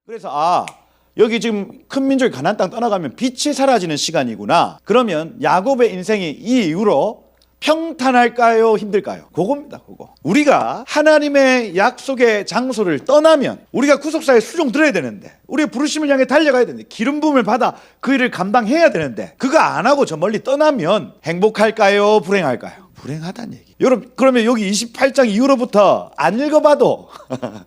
그래서 여기 지금 큰 민족이 가나안 땅 떠나가면 빛이 사라지는 시간이구나. 그러면 야곱의 인생이 이 이후로 평탄할까요? 힘들까요? 그겁니다. 그거. 우리가 하나님의 약속의 장소를 떠나면 우리가 구속사에 수종 들어야 되는데, 우리의 부르심을 향해 달려가야 되는데, 기름 부음을 받아 그 일을 감당해야 되는데, 그거 안 하고 저 멀리 떠나면 행복할까요? 불행할까요? 불행하다는 얘기. 여러분, 그러면 여기 28장 이후로부터 안 읽어봐도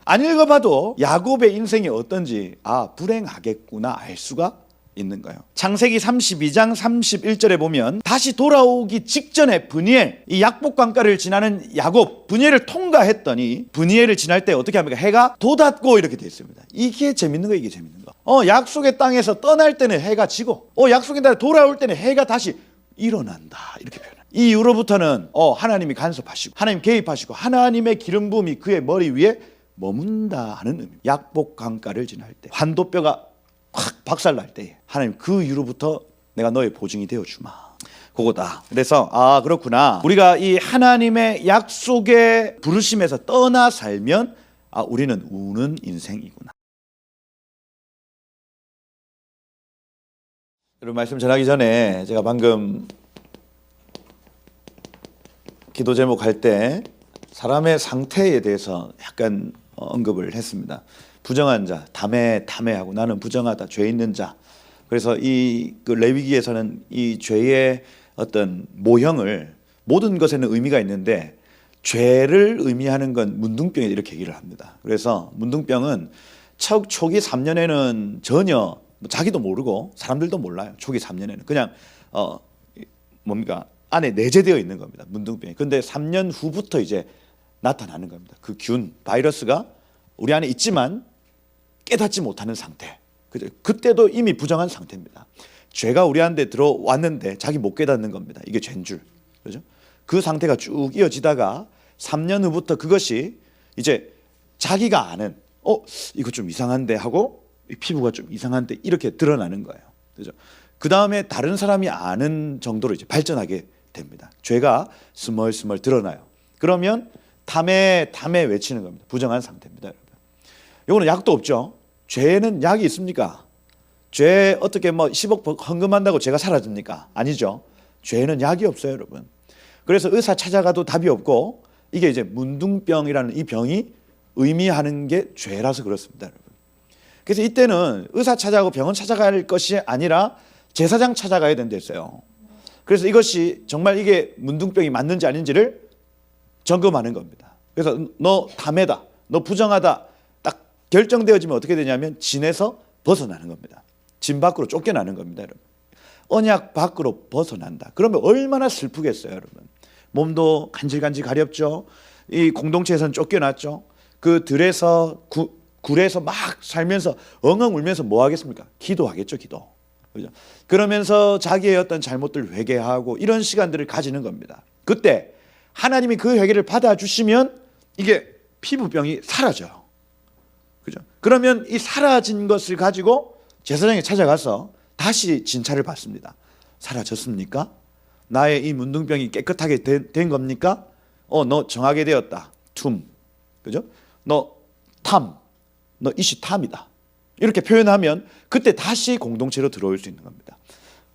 안 읽어봐도 야곱의 인생이 어떤지 불행하겠구나 알 수가 있는 거예요. 창세기 32장 31절에 보면 다시 돌아오기 직전에 브니엘, 이 약복강가를 지나는 야곱, 브니엘을 통과했더니 브니엘을 지날 때 어떻게 합니까? 해가 돋았고 이렇게 되어 있습니다. 이게 재밌는 거예요. 이게 재밌는 거. 약속의 땅에서 떠날 때는 해가 지고 약속의 땅에 돌아올 때는 해가 다시 일어난다 이렇게 표현해요. 이 이후로부터는 하나님이 간섭하시고 하나님 개입하시고 하나님의 기름 부음이 그의 머리 위에 머문다 하는 의미. 약복 강가를 지날 때, 환도뼈가 확 박살날 때 하나님 그 이후로부터 내가 너의 보증이 되어주마, 그거다. 그래서 그렇구나, 우리가 이 하나님의 약속의 부르심에서 떠나 살면 우리는 우는 인생이구나. 여러분, 말씀 전하기 전에 제가 방금 기도 제목 할 때 사람의 상태에 대해서 약간 언급을 했습니다. 부정한 자, 담해하고 나는 부정하다, 죄 있는 자. 그래서 그 레위기에서는 이 죄의 어떤 모형을, 모든 것에는 의미가 있는데 죄를 의미하는 건 문둥병이 이렇게 얘기를 합니다. 그래서 문둥병은 초기 3년에는 전혀 자기도 모르고 사람들도 몰라요. 초기 3년에는 그냥 안에 내재되어 있는 겁니다. 문둥병이. 근데 3년 후부터 이제 나타나는 겁니다. 그 균, 바이러스가 우리 안에 있지만 깨닫지 못하는 상태. 그때도 이미 부정한 상태입니다. 죄가 우리 안에 들어왔는데 자기 못 깨닫는 겁니다. 이게 죄인 줄. 그죠? 그 상태가 쭉 이어지다가 3년 후부터 그것이 이제 자기가 아는 이거 좀 이상한데 하고 피부가 좀 이상한데 이렇게 드러나는 거예요. 그죠? 그 다음에 다른 사람이 아는 정도로 이제 발전하게 됩니다. 죄가 스멀스멀 드러나요. 그러면 담에 외치는 겁니다. 부정한 상태입니다, 여러분. 이거는 약도 없죠. 죄는 약이 있습니까? 죄 어떻게 10억 헌금한다고 죄가 사라집니까? 아니죠. 죄는 약이 없어요, 여러분. 그래서 의사 찾아가도 답이 없고, 이게 이제 문둥병이라는 이 병이 의미하는 게 죄라서 그렇습니다, 여러분. 그래서 이때는 의사 찾아가고 병원 찾아갈 것이 아니라 제사장 찾아가야 된댔어요. 그래서 이것이 정말 이게 문둥병이 맞는지 아닌지를 점검하는 겁니다. 그래서 너 담해다, 너 부정하다 딱 결정되어지면 어떻게 되냐면 진에서 벗어나는 겁니다. 진 밖으로 쫓겨나는 겁니다, 여러분. 언약 밖으로 벗어난다. 그러면 얼마나 슬프겠어요, 여러분. 몸도 간질간질 가렵죠. 이 공동체에서는 쫓겨났죠. 그 들에서 굴에서 막 살면서 엉엉 울면서 뭐 하겠습니까? 기도하겠죠, 기도. 그죠? 그러면서 자기의 어떤 잘못들 회개하고 이런 시간들을 가지는 겁니다. 그때 하나님이 그 회개를 받아주시면 이게 피부병이 사라져요. 그죠? 그러면 이 사라진 것을 가지고 제사장에 찾아가서 다시 진찰을 받습니다. 사라졌습니까? 나의 이 문둥병이 깨끗하게 된 겁니까? 너 정하게 되었다. 툼. 그죠? 너 이시 탐이다. 이렇게 표현하면 그때 다시 공동체로 들어올 수 있는 겁니다.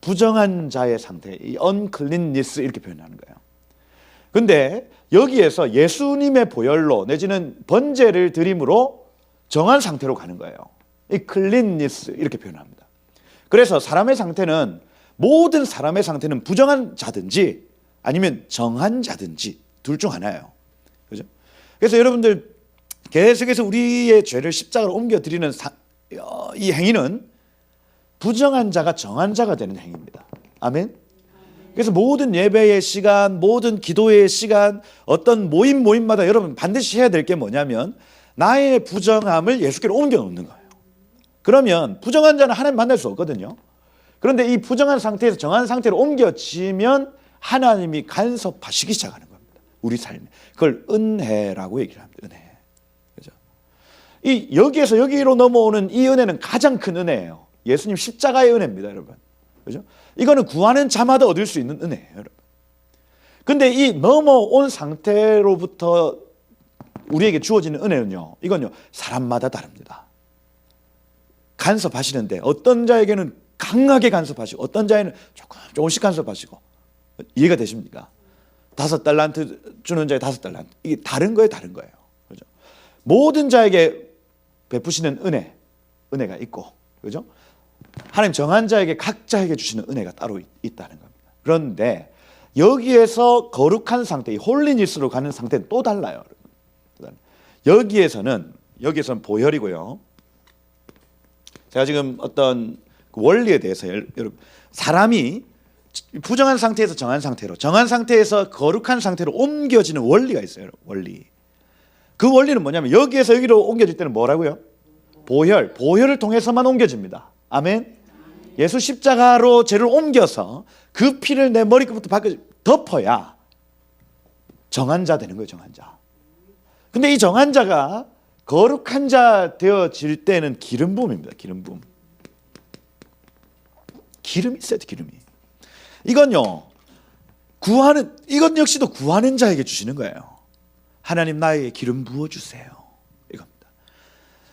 부정한 자의 상태, 이 uncleanness 이렇게 표현하는 거예요. 근데 여기에서 예수님의 보혈로 내지는 번제를 드림으로 정한 상태로 가는 거예요. 이 cleanness 이렇게 표현합니다. 그래서 모든 사람의 상태는 부정한 자든지 아니면 정한 자든지 둘 중 하나예요. 그죠? 그래서 여러분들 계속해서 우리의 죄를 십자가로 옮겨드리는 이 행위는 부정한 자가 정한 자가 되는 행위입니다. 아멘. 그래서 모든 예배의 시간, 모든 기도의 시간, 어떤 모임마다 여러분 반드시 해야 될 게 뭐냐면 나의 부정함을 예수께로 옮겨놓는 거예요. 그러면 부정한 자는 하나님 만날 수 없거든요. 그런데 이 부정한 상태에서 정한 상태로 옮겨지면 하나님이 간섭하시기 시작하는 겁니다. 우리 삶에. 그걸 은혜라고 얘기를 합니다. 은혜. 그죠? 여기에서 여기로 넘어오는 이 은혜는 가장 큰 은혜예요. 예수님 십자가의 은혜입니다, 여러분. 그죠? 이거는 구하는 자마다 얻을 수 있는 은혜예요, 여러분. 근데 이 넘어온 상태로부터 우리에게 주어지는 은혜는요, 이건요, 사람마다 다릅니다. 간섭하시는데 어떤 자에게는 강하게 간섭하시고 어떤 자에는 조금씩 간섭하시고 이해가 되십니까? 5달란트 주는 자에 5달란트 이게 다른 거예요, 다른 거예요. 그죠? 모든 자에게 베푸시는 은혜가 있고, 그죠? 하나님 정한 자에게 각자에게 주시는 은혜가 따로 있다는 겁니다. 그런데 여기에서 거룩한 상태, 이 홀리니스로 가는 상태는 또 달라요. 여기에서는 보혈이고요. 제가 지금 어떤 원리에 대해서 여러분, 사람이 부정한 상태에서 정한 상태로, 정한 상태에서 거룩한 상태로 옮겨지는 원리가 있어요. 원리. 그 원리는 뭐냐면 여기에서 여기로 옮겨질 때는 뭐라고요? 보혈을 통해서만 옮겨집니다. 아멘. 예수 십자가로 죄를 옮겨서 그 피를 내 머리끝부터 발끝 덮어야 정한 자 되는 거예요. 정한 자. 근데 이 정한 자가 거룩한 자 되어질 때는 기름 부음입니다. 기름 부음. 기름이 있어야 돼. 기름이. 이건 역시도 구하는 자에게 주시는 거예요. 하나님 나에게 기름 부어주세요. 이겁니다.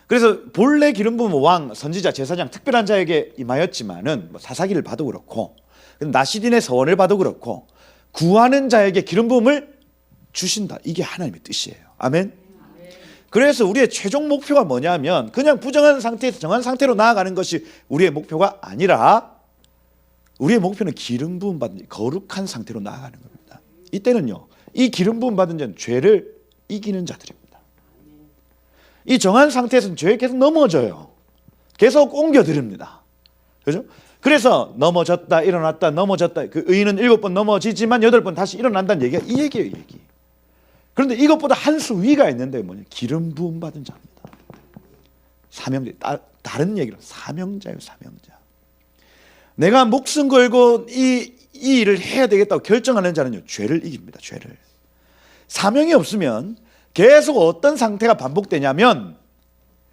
그래서 본래 기름 부음은 왕, 선지자, 제사장, 특별한 자에게 임하였지만은 사사기를 봐도 그렇고 나시딘의 서원을 봐도 그렇고 구하는 자에게 기름 부음을 주신다. 이게 하나님의 뜻이에요. 아멘. 그래서 우리의 최종 목표가 뭐냐면 그냥 부정한 상태에서 정한 상태로 나아가는 것이 우리의 목표가 아니라 우리의 목표는 기름 부음 받은 거룩한 상태로 나아가는 겁니다. 이때는요, 이 기름 부음 받은 자는 죄를 이기는 자들입니다. 이 정한 상태에서는 죄에 계속 넘어져요. 계속 옮겨드립니다. 그죠? 그래서 넘어졌다 일어났다 넘어졌다, 그 의인은 7번 넘어지지만 8번 다시 일어난다는 얘기가 이 얘기예요. 이 얘기. 그런데 이것보다 한 수 위가 있는데 뭐냐? 기름 부음 받은 자입니다. 사명자. 다른 얘기로 사명자예요. 사명자. 내가 목숨 걸고 이 일을 해야 되겠다고 결정하는 자는요, 죄를 이깁니다. 죄를. 사명이 없으면 계속 어떤 상태가 반복되냐면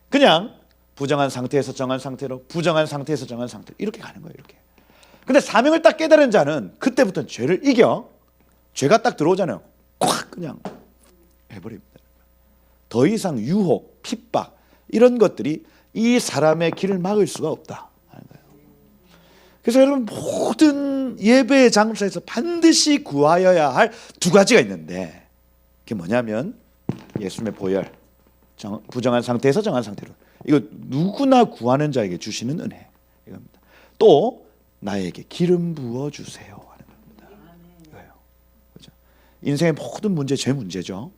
그냥 부정한 상태에서 정한 상태로, 부정한 상태에서 정한 상태로 이렇게 가는 거예요. 이렇게. 근데 사명을 딱 깨달은 자는 그때부터는 죄를 이겨. 죄가 딱 들어오잖아요. 콱 그냥 해버립니다. 더 이상 유혹, 핍박 이런 것들이 이 사람의 길을 막을 수가 없다. 그래서 여러분, 모든 예배의 장소에서 반드시 구하여야 할 두 가지가 있는데 그게 뭐냐면 예수님의 보혈, 부정한 상태에서 정한 상태로, 이거 누구나 구하는 자에게 주시는 은혜 이겁니다. 또 나에게 기름 부어주세요 하는 겁니다. 이거예요. 그렇죠? 인생의 모든 문제, 죄 문제죠.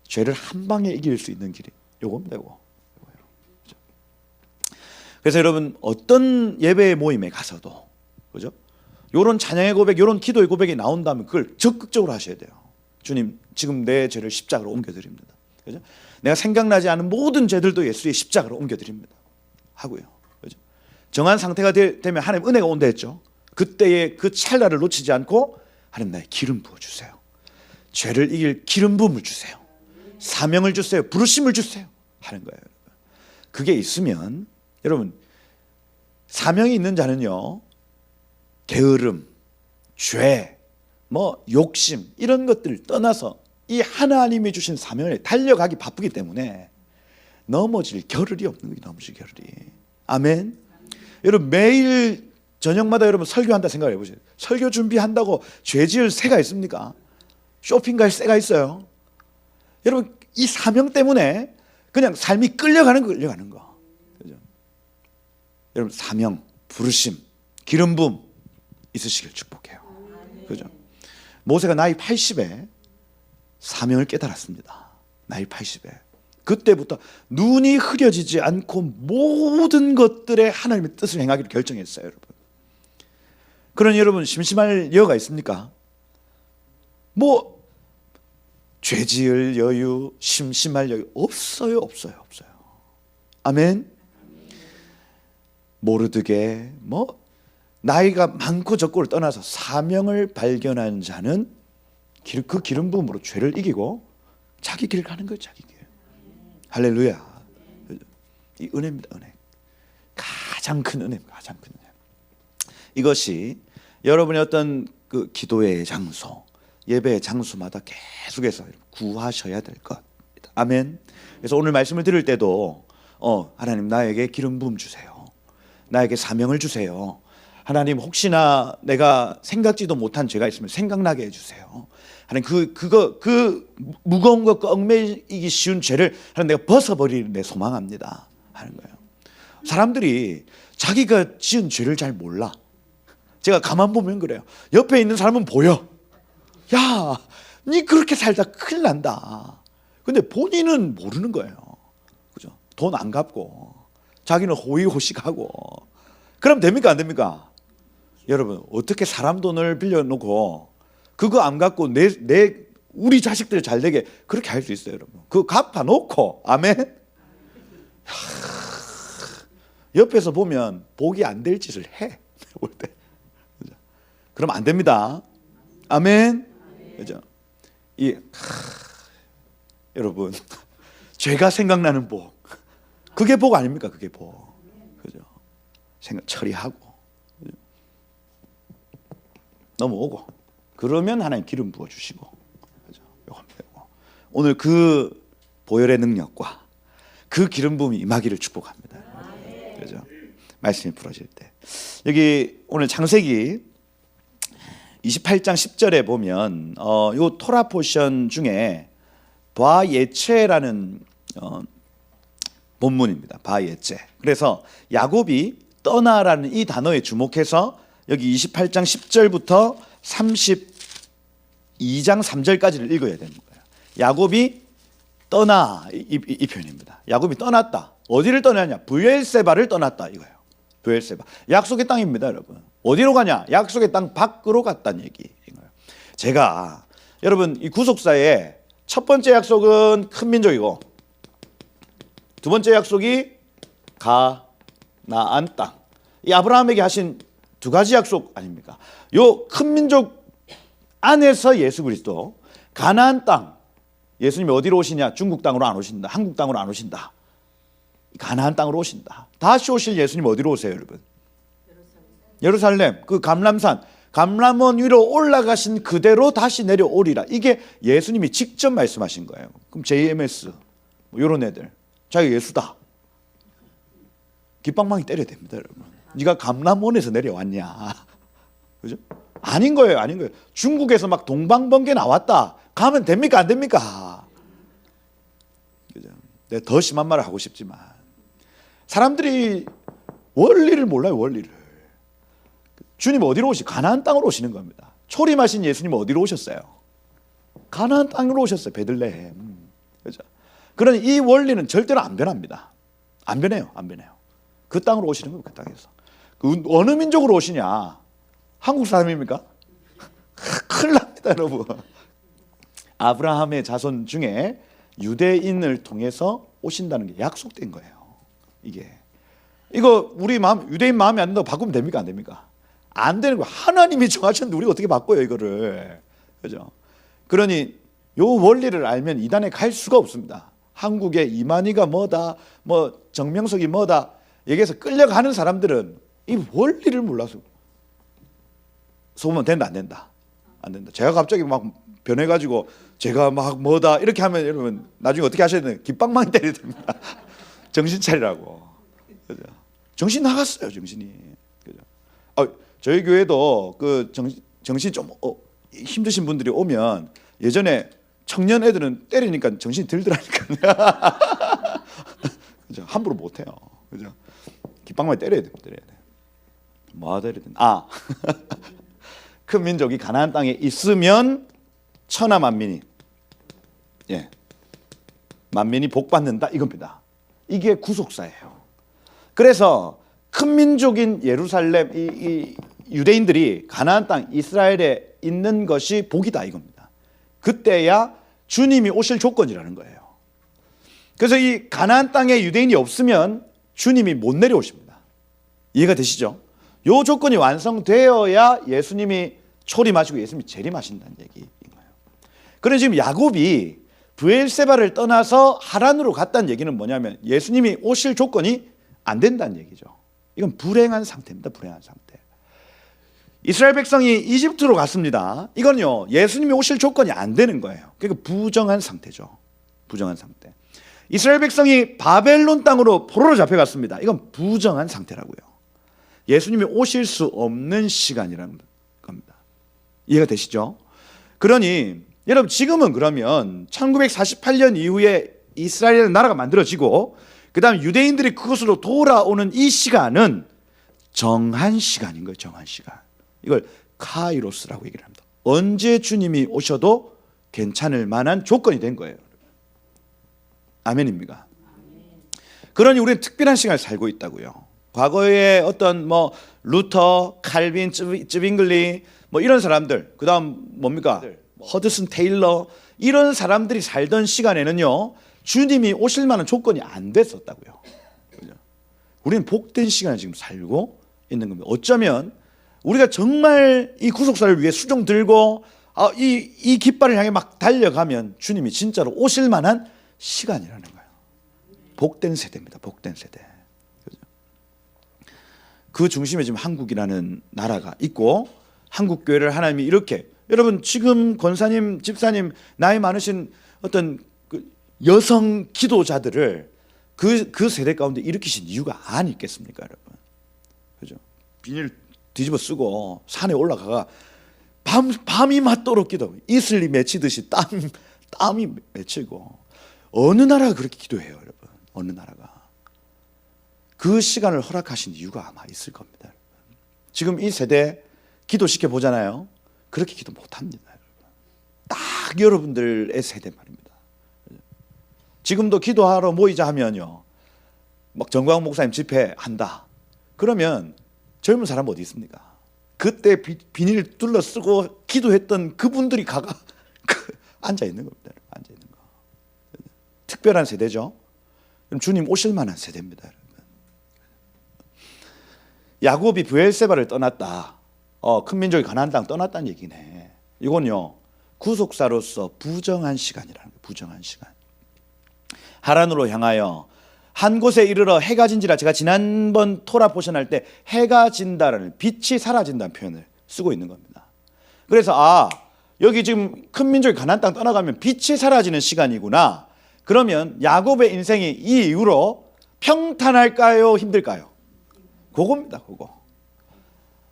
죄를 한 방에 이길 수 있는 길이 요겁니다. 요거예요. 그렇죠? 그래서 여러분, 어떤 예배 모임에 가서도, 그죠? 요런 찬양의 고백, 요런 기도의 고백이 나온다면 그걸 적극적으로 하셔야 돼요. 주님, 지금 내 죄를 십자가로 옮겨드립니다. 그죠? 내가 생각나지 않은 모든 죄들도 예수의 십자가로 옮겨드립니다. 하고요. 그죠? 정한 상태가 되면 하나님 은혜가 온다 했죠. 그때의 그 찰나를 놓치지 않고 하나님 나의 기름 부어주세요. 죄를 이길 기름 부음을 주세요. 사명을 주세요. 부르심을 주세요. 하는 거예요. 그게 있으면 여러분, 사명이 있는 자는요, 게으름, 죄, 욕심 이런 것들을 떠나서 이 하나님이 주신 사명을 달려가기 바쁘기 때문에 넘어질 겨를이 없는 거예요. 넘어질 겨를이. 아멘. 여러분, 매일 저녁마다 여러분 설교한다 생각해 보세요. 설교 준비한다고 죄 지을 새가 있습니까? 쇼핑 갈 새가 있어요? 여러분, 이 사명 때문에 그냥 삶이 끌려가는 거. 그죠? 여러분, 사명, 부르심, 기름 부음 있으시길 축복해요. 그죠? 모세가 나이 80에 사명을 깨달았습니다. 나이 80에. 그때부터 눈이 흐려지지 않고 모든 것들에 하나님의 뜻을 행하기로 결정했어요, 여러분. 그러니 여러분, 심심할 여유가 있습니까? 죄 지을 여유, 심심할 여유 없어요. 아멘. 모르드게 나이가 많고 적고를 떠나서 사명을 발견한 자는 그 기름 부음으로 죄를 이기고 자기 길을 가는 거예요. 자기 길. 할렐루야. 이 은혜입니다. 은혜. 가장 큰 은혜입니다. 가장 큰 은혜. 이것이 여러분의 어떤 그 기도의 장소, 예배의 장소마다 계속해서 구하셔야 될 것입니다. 아멘. 그래서 오늘 말씀을 들을 때도 하나님 나에게 기름 부음 주세요. 나에게 사명을 주세요. 하나님, 혹시나 내가 생각지도 못한 죄가 있으면 생각나게 해주세요. 하나님, 그 무거운 것, 얽매이기 쉬운 죄를 하나님, 내가 벗어버리는 데 소망합니다 하는 거예요. 사람들이 자기가 지은 죄를 잘 몰라. 제가 가만 보면 그래요. 옆에 있는 사람은 보여. 야, 니 그렇게 살다 큰일 난다. 근데 본인은 모르는 거예요. 그죠? 돈 안 갚고 자기는 호의호식하고. 그럼 됩니까, 안 됩니까? 여러분, 어떻게 사람 돈을 빌려놓고 그거 안 갚고 우리 자식들 잘 되게 그렇게 할 수 있어요, 여러분? 그거 갚아놓고. 아멘. 옆에서 보면 복이 안 될 짓을 해. 올 때. 그럼 안 됩니다. 아멘. 그죠? 여러분, 죄가 생각나는 복, 그게 복 아닙니까? 그게 복. 그죠? 생각 처리하고 넘어오고, 그러면 하나님 기름 부어 주시고. 그죠? 오늘 그 보혈의 능력과 그 기름 부음이 임하기를 축복합니다. 그죠? 말씀이 풀어질 때. 여기 오늘 창세기 28장 10절에 보면 요 토라 포션 중에 바예체라는 본문입니다. 바예체. 그래서 야곱이 떠나라는 이 단어에 주목해서 여기 28장 10절부터 32장 3절까지를 읽어야 되는 거예요. 야곱이 떠나, 이 표현입니다. 야곱이 떠났다. 어디를 떠나냐? 브엘세바를 떠났다 이거예요. 브엘세바. 약속의 땅입니다, 여러분. 어디로 가냐? 약속의 땅 밖으로 갔다는 얘기인 거예요. 제가 여러분, 이 구속사에 첫 번째 약속은 큰 민족이고, 두 번째 약속이 가나안 땅. 이 아브라함에게 하신 두 가지 약속 아닙니까? 요 큰 민족 안에서 예수 그리스도, 가나안 땅. 예수님이 어디로 오시냐? 중국 땅으로 안 오신다. 한국 땅으로 안 오신다. 가나안 땅으로 오신다. 다시 오실 예수님 어디로 오세요, 여러분? 예루살렘. 그 감람산, 감람원 위로 올라가신 그대로 다시 내려오리라. 이게 예수님이 직접 말씀하신 거예요. 그럼 JMS 뭐 이런 애들, 자기가 예수다, 깃방망이 때려야 됩니다, 여러분. 네가 감람원에서 내려왔냐? 그죠? 아닌 거예요, 아닌 거예요. 중국에서 막 동방번개 나왔다. 가면 됩니까, 안 됩니까? 그죠? 내가 더 심한 말을 하고 싶지만 사람들이 원리를 몰라요, 원리를. 주님 어디로 오시? 가나안 땅으로 오시는 겁니다. 초림하신 예수님 어디로 오셨어요? 가나안 땅으로 오셨어요. 베들레헴. 그죠? 그러니 이 원리는 절대로 안 변합니다. 안 변해요, 안 변해요. 그 땅으로 오시는 겁니다. 그 땅에서. 그 어느 민족으로 오시냐? 한국 사람입니까? 큰일 납니다, 여러분. 아브라함의 자손 중에 유대인을 통해서 오신다는 게 약속된 거예요. 이거 우리 마음, 유대인 마음에 안 든다고 바꾸면 됩니까, 안 됩니까? 안 되는 거예요. 하나님이 정하셨는데 우리가 어떻게 바꿔요, 이거를. 그죠? 그러니 요 원리를 알면 이단에 갈 수가 없습니다. 한국의 이만희가 뭐다, 뭐 정명석이 뭐다 얘기해서 끌려가는 사람들은 이 원리를 몰라서 속으면 된다, 안 된다? 안 된다. 제가 갑자기 막 변해가지고 제가 막 뭐다 이렇게 하면 여러분 나중에 어떻게 하셔야 되나? 깃방망이 때려야 됩니다. 정신 차리라고. 그죠? 정신 나갔어요, 정신이. 그죠? 저희 교회도 그 정신 좀 힘드신 분들이 오면 예전에 청년 애들은 때리니까 정신이 들더라니까요. 그죠? 함부로 못 해요. 그죠? 깃방망이 때려야 돼, 때려야 돼. 뭐 때려야 돼? 큰 민족이 가나안 땅에 있으면 천하 만민이, 만민이 복 받는다 이겁니다. 이게 구속사예요. 그래서 큰 민족인 예루살렘, 이 유대인들이 가나안 땅 이스라엘에 있는 것이 복이다 이겁니다. 그때야 주님이 오실 조건이라는 거예요. 그래서 이 가나안 땅에 유대인이 없으면 주님이 못 내려오십니다. 이해가 되시죠? 요 조건이 완성되어야 예수님이 초림하시고 예수님이 재림하신다는 얘기인 거예요. 그런데 지금 야곱이 브엘세바를 떠나서 하란으로 갔다는 얘기는 뭐냐면 예수님이 오실 조건이 안 된다는 얘기죠. 이건 불행한 상태입니다. 불행한 상태. 이스라엘 백성이 이집트로 갔습니다. 이건요, 예수님이 오실 조건이 안 되는 거예요. 그러니까 부정한 상태죠. 부정한 상태. 이스라엘 백성이 바벨론 땅으로 포로로 잡혀갔습니다. 이건 부정한 상태라고요. 예수님이 오실 수 없는 시간이라는 겁니다. 이해가 되시죠? 그러니 여러분 지금은 그러면 1948년 이후에 이스라엘 나라가 만들어지고 그 다음 유대인들이 그곳으로 돌아오는 이 시간은 정한 시간인 거예요. 정한 시간. 이걸 카이로스라고 얘기를 합니다. 언제 주님이 오셔도 괜찮을 만한 조건이 된 거예요. 아멘입니까? 그러니 우리는 특별한 시간을 살고 있다고요. 과거에 어떤 뭐 루터, 칼빈, 쯔빙글리 뭐 이런 사람들, 그 다음 뭡니까? 허드슨 테일러 이런 사람들이 살던 시간에는요 주님이 오실 만한 조건이 안 됐었다고요. 우리는 복된 시간을 지금 살고 있는 겁니다. 어쩌면 우리가 정말 이 구속사를 위해 수종 들고 이 깃발을 향해 막 달려가면 주님이 진짜로 오실 만한 시간이라는 거예요. 복된 세대입니다. 복된 세대. 그 중심에 지금 한국이라는 나라가 있고 한국 교회를 하나님이 이렇게 여러분 지금 권사님, 집사님 나이 많으신 어떤 그 여성 기도자들을 그 세대 가운데 일으키신 이유가 안 있겠습니까, 여러분? 그죠? 비닐 뒤집어 쓰고 산에 올라가가 밤이 맞도록 기도, 이슬이 맺히듯이 땀이 맺히고 어느 나라가 그렇게 기도해요, 여러분? 어느 나라가 그 시간을 허락하신 이유가 아마 있을 겁니다, 여러분. 지금 이 세대 기도시켜 보잖아요. 그렇게 기도 못합니다, 여러분. 딱 여러분들의 세대 말입니다. 지금도 기도하러 모이자 하면요, 막 정광 목사님 집회한다. 그러면 젊은 사람 어디 있습니까? 그때 비닐 둘러쓰고 기도했던 그분들이 앉아 있는 겁니다. 앉아 있는 거. 특별한 세대죠. 주님 오실 만한 세대입니다, 여러분. 야곱이 브엘세바를 떠났다. 큰 민족이 가나안 땅 떠났다는 얘기네. 이건요 구속사로서 부정한 시간이라는 거예요. 부정한 시간. 하란으로 향하여 한 곳에 이르러 해가 진지라. 제가 지난번 토라 포션 할 때 해가 진다라는, 빛이 사라진다는 표현을 쓰고 있는 겁니다. 그래서 여기 지금 큰 민족이 가나안 땅 떠나가면 빛이 사라지는 시간이구나. 그러면 야곱의 인생이 이 이후로 평탄할까요? 힘들까요? 그겁니다. 그거.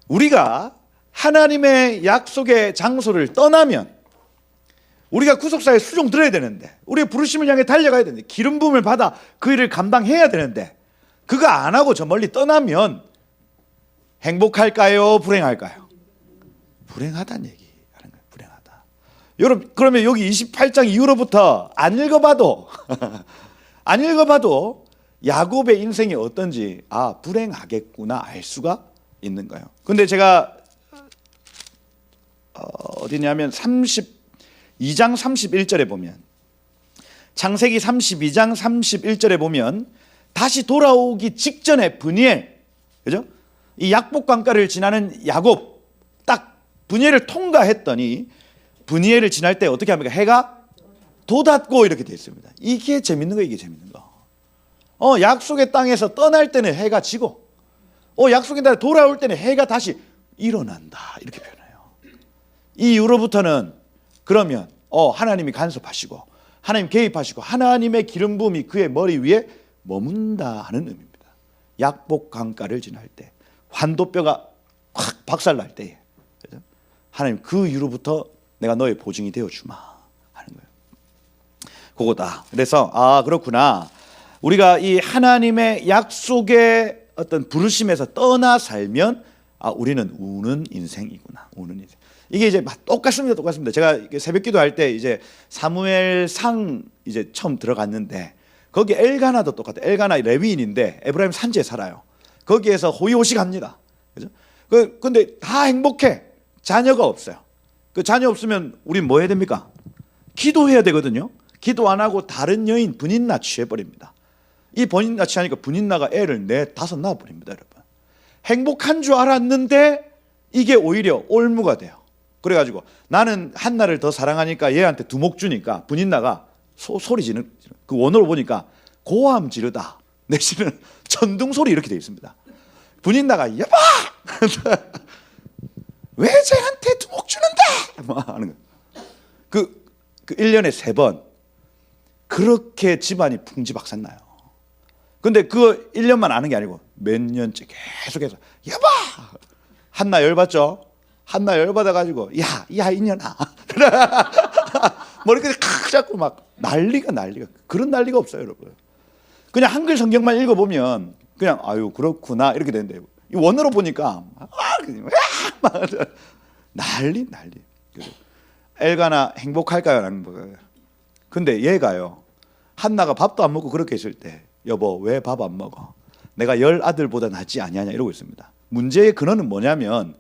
우리가 하나님의 약속의 장소를 떠나면 우리가 구속사에 수종 들어야 되는데, 우리가 부르심을 향해 달려가야 되는데, 기름 부음을 받아 그 일을 감당해야 되는데, 그거 안 하고 저 멀리 떠나면 행복할까요? 불행할까요? 불행하다는 얘기 하는 거예요. 불행하다. 여러분, 그러면 여기 28장 이후로부터 안 읽어봐도 안 읽어봐도 야곱의 인생이 어떤지 불행하겠구나 알 수가 있는 거예요. 근데 제가 어디냐면 32장 31절에 보면, 창세기 32장 31절에 보면 다시 돌아오기 직전에 브니엘, 그죠? 이 약복강가를 지나는 야곱, 딱 브니엘을 통과했더니 브니엘을 지날 때 어떻게 합니까? 해가 돋았고 이렇게 되어 있습니다. 이게 재밌는 거예요. 이게 재밌는 거. 약속의 땅에서 떠날 때는 해가 지고, 약속의 땅에 돌아올 때는 해가 다시 일어난다 이렇게 표현해요. 이 이후로부터는 그러면 하나님이 간섭하시고 하나님 개입하시고 하나님의 기름 부음이 그의 머리 위에 머문다 하는 의미입니다. 약복 강가를 지날 때, 환도뼈가 확 박살날 때에, 그죠? 하나님 그 이후로부터 내가 너의 보증이 되어 주마 하는 거예요. 그거다. 그래서 그렇구나. 우리가 이 하나님의 약속의 어떤 부르심에서 떠나 살면 우리는 우는 인생이구나. 우는 인생. 이게 이제 똑같습니다. 똑같습니다. 제가 새벽기도 할 때 이제 사무엘상 이제 처음 들어갔는데 거기 엘가나도 똑같아요. 엘가나 레위인인데 에브라임 산지에 살아요. 거기에서 호의호식합니다. 그죠? 근데 다 행복해. 자녀가 없어요. 그 자녀 없으면 우린 뭐 해야 됩니까? 기도해야 되거든요. 기도 안 하고 다른 여인 분인나 취해버립니다. 이 분인나 취하니까 분인나가 애를 4, 5 낳아버립니다, 여러분. 행복한 줄 알았는데 이게 오히려 올무가 돼요. 그래가지고 나는 한나를 더 사랑하니까 얘한테 두목 주니까 분인나가 소리 지르는, 그 원어로 보니까 고함 지르다 내지는 천둥 소리 이렇게 되어 있습니다. 분인나가 여봐 왜 쟤한테 두목 주는데 뭐 하는 거예요. 그 1년에 3번 그렇게 집안이 풍지박산 나요. 근데 그거 1년만 아는 게 아니고 몇 년째 계속해서 여보 한나 열받죠? 한나 열받아가지고 야 이년아 머리까지 칵 잡고 막 난리가 그런 난리가 없어요 여러분. 그냥 한글 성경만 읽어보면 그냥 아유 그렇구나 이렇게 되는데 이 원어로 보니까 막 난리. 엘가나 행복할까요? 라는 거예요. 근데 얘가요 한나가 밥도 안 먹고 그렇게 있을 때 여보 왜 밥 안 먹어? 내가 10아들보다 낫지 아니하냐 이러고 있습니다. 문제의 근원은 뭐냐면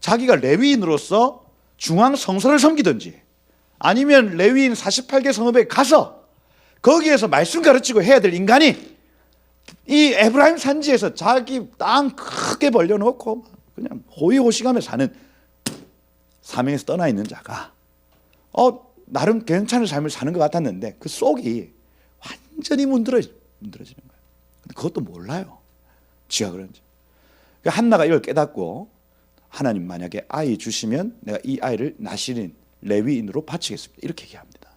자기가 레위인으로서 중앙 성소를 섬기든지 아니면 레위인 48개 성읍에 가서 거기에서 말씀 가르치고 해야 될 인간이 이 에브라임 산지에서 자기 땅 크게 벌려놓고 그냥 호의호식하며 사는 사명에서 떠나 있는 자가 나름 괜찮은 삶을 사는 것 같았는데 그 속이 완전히 문드러지는 거예요. 근데 그것도 몰라요. 지가 그런지. 그러니까 한나가 이걸 깨닫고 하나님 만약에 아이 주시면 내가 이 아이를 나실인 레위인으로 바치겠습니다. 이렇게 얘기합니다.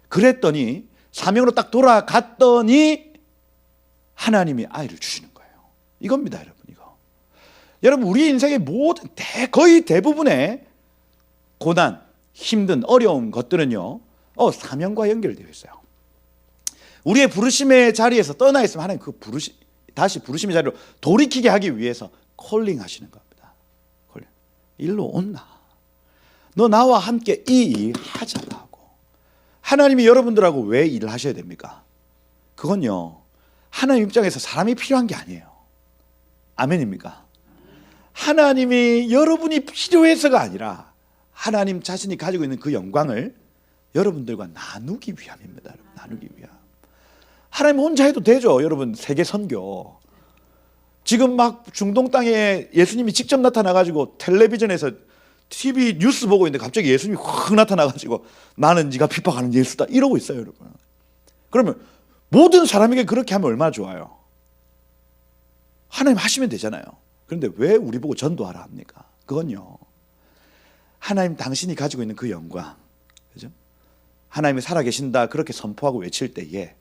그랬더니 사명으로 딱 돌아갔더니 하나님이 아이를 주시는 거예요. 이겁니다, 여러분. 이거. 여러분 우리 인생의 모든 거의 대부분의 고난, 힘든 어려운 것들은요. 사명과 연결되어 있어요. 우리의 부르심의 자리에서 떠나 있으면 하나님 그 다시 부르심의 자리로 돌이키게 하기 위해서 콜링 하시는 겁니다. 콜링. 일로 온나. 너 나와 함께 이 일 하자고. 하나님이 여러분들하고 왜 일을 하셔야 됩니까? 그건요. 하나님 입장에서 사람이 필요한 게 아니에요. 아멘입니까? 하나님이 여러분이 필요해서가 아니라 하나님 자신이 가지고 있는 그 영광을 여러분들과 나누기 위함입니다. 나누기 위함. 하나님 혼자 해도 되죠. 여러분 세계 선교. 지금 막 중동 땅에 예수님이 직접 나타나가지고 텔레비전에서 TV 뉴스 보고 있는데 갑자기 예수님이 확 나타나가지고 나는 네가 핍박하는 예수다 이러고 있어요, 여러분. 그러면 모든 사람에게 그렇게 하면 얼마나 좋아요. 하나님 하시면 되잖아요. 그런데 왜 우리 보고 전도하라 합니까? 그건요. 하나님 당신이 가지고 있는 그 영광, 그죠? 하나님이 살아계신다 그렇게 선포하고 외칠 때에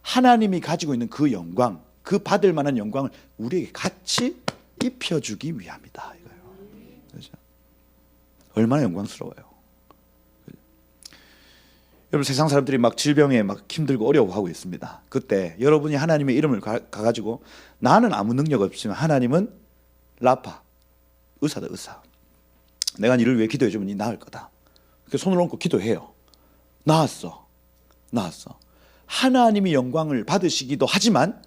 하나님이 가지고 있는 그 영광, 그 받을 만한 영광을 우리에게 같이 입혀주기 위함이다 이거예요. 그죠? 얼마나 영광스러워요. 그죠? 여러분 세상 사람들이 막 질병에 막 힘들고 어려워하고 있습니다. 그때 여러분이 하나님의 이름을 가가지고 나는 아무 능력 없지만 하나님은 라파, 의사다 의사. 내가 이를 위해 기도해주면 니 나을 거다. 그래서 손을 얹고 기도해요. 나았어. 하나님이 영광을 받으시기도 하지만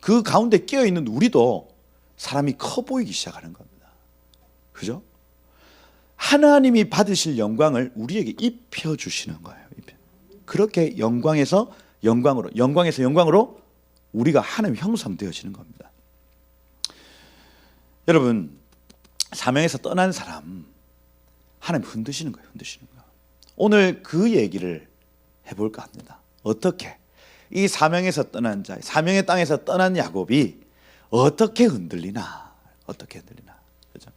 그 가운데 끼어있는 우리도 사람이 커 보이기 시작하는 겁니다. 그죠? 하나님이 받으실 영광을 우리에게 입혀주시는 거예요. 그렇게 영광에서 영광으로 우리가 하나님 형상 되어지는 겁니다. 여러분 사명에서 떠난 사람 하나님 흔드시는 거예요. 오늘 그 얘기를 해볼까 합니다. 어떻게 이 사명에서 떠난 자, 사명의 땅에서 떠난 야곱이 어떻게 흔들리나? 그죠?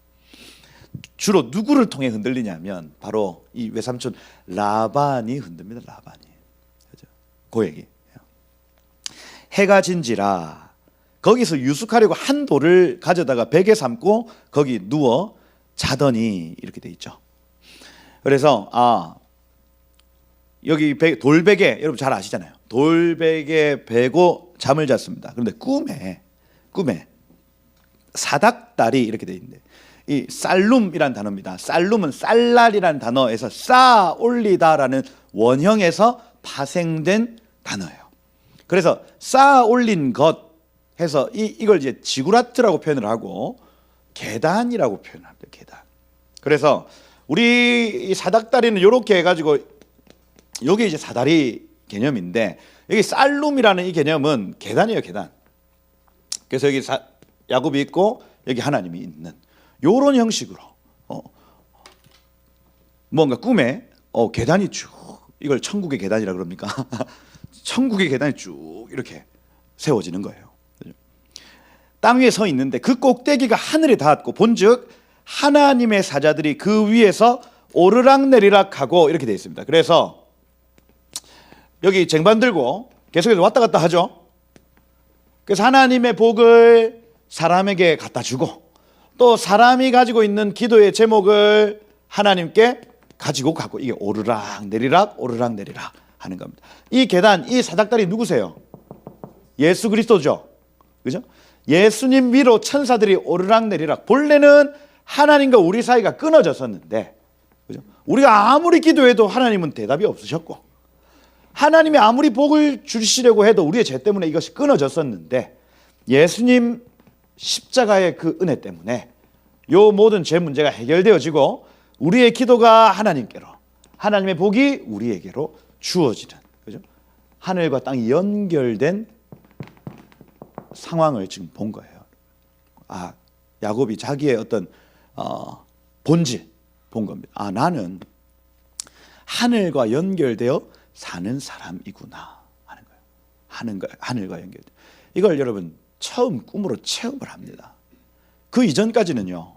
주로 누구를 통해 흔들리냐면 바로 이 외삼촌 라반이 흔듭니다. 라반이. 그죠? 그 얘기. 해가 진지라 거기서 유숙하려고 한 돌을 가져다가 베개 삼고 거기 누워 자더니 이렇게 돼 있죠. 그래서 여기 돌베개 여러분 잘 아시잖아요. 돌베개 베고 잠을 잤습니다. 그런데 꿈에 사닥다리 이렇게 돼 있는데 이 살룸이라는 단어입니다. 살룸은 쌀날이라는 단어에서 쌓아 올리다라는 원형에서 파생된 단어예요. 그래서 쌓아 올린 것 해서 이걸 이제 지구라트라고 표현을 하고 계단이라고 표현합니다. 계단. 그래서 우리 사닥다리는 이렇게 해가지고 여기 이제 사다리 개념인데 여기 살룸이라는 이 개념은 계단이에요, 계단. 그래서 여기 야곱이 있고 여기 하나님이 있는 이런 형식으로 뭔가 꿈에 계단이 쭉 이걸 천국의 계단이라 그럽니까? 천국의 계단이 쭉 이렇게 세워지는 거예요. 땅 위에 서 있는데 그 꼭대기가 하늘에 닿았고 본즉 하나님의 사자들이 그 위에서 오르락내리락 하고 이렇게 되어 있습니다. 그래서 여기 쟁반 들고 계속해서 왔다 갔다 하죠. 그래서 하나님의 복을 사람에게 갖다 주고 또 사람이 가지고 있는 기도의 제목을 하나님께 가지고 가고 이게 오르락 내리락 오르락 내리락 하는 겁니다. 이 계단, 이 사닥다리 누구세요? 예수 그리스도죠. 그죠? 예수님 위로 천사들이 오르락 내리락. 본래는 하나님과 우리 사이가 끊어졌었는데, 그죠? 우리가 아무리 기도해도 하나님은 대답이 없으셨고, 하나님이 아무리 복을 주시려고 해도 우리의 죄 때문에 이것이 끊어졌었는데, 예수님 십자가의 그 은혜 때문에 요 모든 죄 문제가 해결되어지고 우리의 기도가 하나님께로, 하나님의 복이 우리에게로 주어지는, 그죠? 하늘과 땅이 연결된 상황을 지금 본 거예요. 아, 야곱이 자기의 어떤 본질 본 겁니다. 아, 나는 하늘과 연결되어 사는 사람이구나 하는 거예요. 하늘과 연결돼. 이걸 여러분 처음 꿈으로 체험을 합니다. 그 이전까지는요,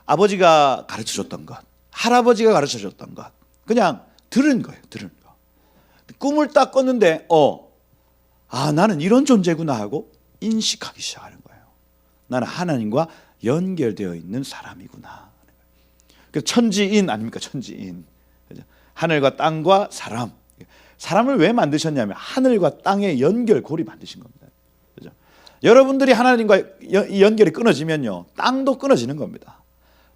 아버지가 가르쳐 줬던 것, 할아버지가 가르쳐 줬던 것, 그냥 들은 거예요. 들은 거. 꿈을 딱 꿨는데 아, 나는 이런 존재구나 하고 인식하기 시작하는 거예요. 나는 하나님과 연결되어 있는 사람이구나. 그래서 천지인 아닙니까? 천지인. 하늘과 땅과 사람. 사람을 왜 만드셨냐면 하늘과 땅의 연결고리 만드신 겁니다. 그죠? 여러분들이 하나님과 연결이 끊어지면요, 땅도 끊어지는 겁니다.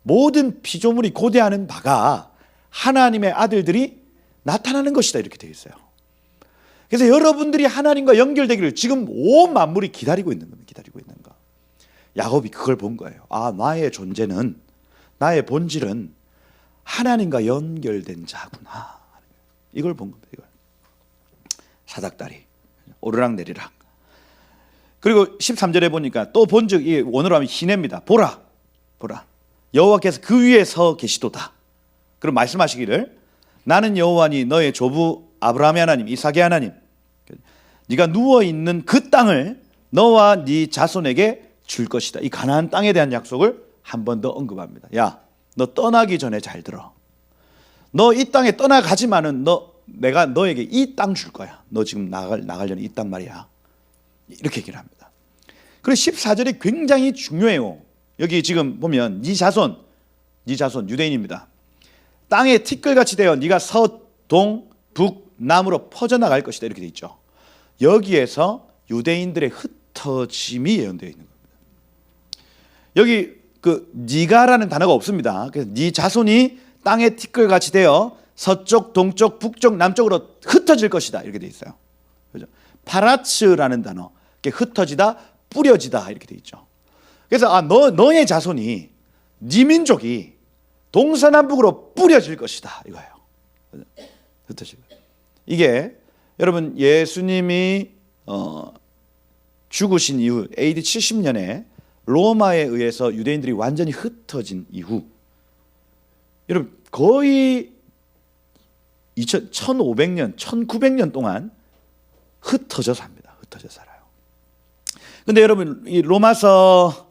모든 피조물이 고대하는 바가 하나님의 아들들이 나타나는 것이다 이렇게 되어 있어요. 그래서 여러분들이 하나님과 연결되기를 지금 온 만물이 기다리고 있는 겁니다. 기다리고 있는 거. 야곱이 그걸 본 거예요. 아, 나의 존재는, 나의 본질은 하나님과 연결된 자구나. 이걸 본 겁니다. 이걸. 사닥다리, 오르락 내리락. 그리고 13절에 보니까 또 본즉, 이 원어로 하면 희내입니다. 보라, 보라. 여호와께서 그 위에 서 계시도다. 그럼 말씀하시기를, 나는 여호와니 너의 조부 아브라함의 하나님, 이삭의 하나님, 네가 누워있는 그 땅을 너와 네 자손에게 줄 것이다. 이 가나안 땅에 대한 약속을 한 번 더 언급합니다. 야, 너 떠나기 전에 잘 들어. 너 이 땅에 떠나가지만은 내가 너에게 이 땅 줄 거야. 너 지금 나가려는 이 땅 말이야. 이렇게 얘기를 합니다. 그리고 14절이 굉장히 중요해요. 여기 지금 보면 네 자손 유대인입니다. 땅에 티끌같이 되어 네가 서동 북남으로 퍼져나갈 것이다 이렇게 돼 있죠. 여기에서 유대인들의 흩어짐이 예언되어 있는 겁니다. 여기 그 네가라는 단어가 없습니다. 그래서 네 자손이 땅의 티끌같이 되어 서쪽, 동쪽, 북쪽, 남쪽으로 흩어질 것이다 이렇게 돼 있어요. 그죠? 파라츠라는 단어, 흩어지다, 뿌려지다 이렇게 돼 있죠. 그래서 너의 자손이, 네 민족이 동서남북으로 뿌려질 것이다 이거예요. 흩어질. 이게 여러분 예수님이 죽으신 이후 AD 70년에 로마에 의해서 유대인들이 완전히 흩어진 이후, 여러분 거의 1500년, 1900년 동안 흩어져 삽니다. 흩어져 살아요. 근데 여러분 이 로마서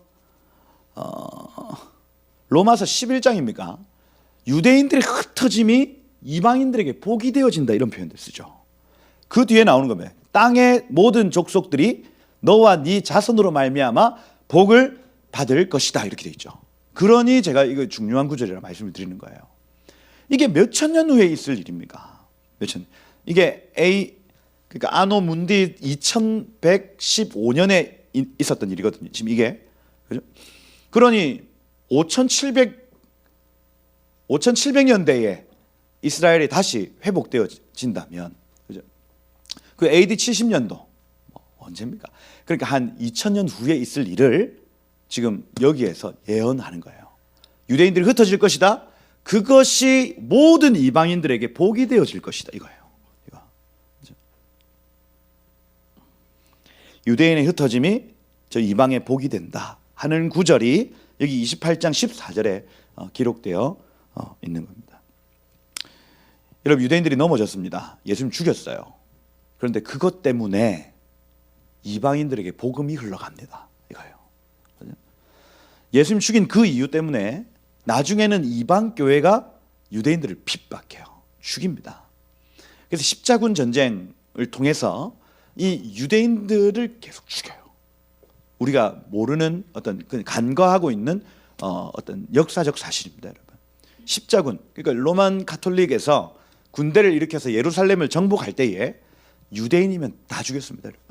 11장입니까? 유대인들의 흩어짐이 이방인들에게 복이 되어진다 이런 표현들 쓰죠. 그 뒤에 나오는 겁니다. 땅의 모든 족속들이 너와 네 자손으로 말미암아 복을 받을 것이다 이렇게 돼 있죠. 그러니 제가 이거 중요한 구절이라 말씀을 드리는 거예요. 이게 몇천 년 후에 있을 일입니까? 이게 그러니까 아노 문디 2115년에 있었던 일이거든요. 지금 이게. 그죠? 그러니 5700년대에 이스라엘이 다시 회복되어진다면, 그죠? 그 AD 70년도 언제입니까? 그러니까 한 2000년 후에 있을 일을 지금 여기에서 예언하는 거예요. 유대인들이 흩어질 것이다. 그것이 모든 이방인들에게 복이 되어질 것이다 이거예요. 이거. 그죠? 유대인의 흩어짐이 저 이방의 복이 된다 하는 구절이 여기 28장 14절에 기록되어 있는 겁니다. 여러분 유대인들이 넘어졌습니다. 예수님 죽였어요. 그런데 그것 때문에 이방인들에게 복음이 흘러갑니다. 이거예요. 예수님 죽인 그 이유 때문에 나중에는 이방 교회가 유대인들을 핍박해요. 죽입니다. 그래서 십자군 전쟁을 통해서 이 유대인들을 계속 죽여요. 우리가 모르는 어떤 간과하고 있는 어떤 역사적 사실입니다, 여러분. 십자군, 그러니까 로만 가톨릭에서 군대를 일으켜서 예루살렘을 정복할 때에 유대인이면 다 죽였습니다, 여러분.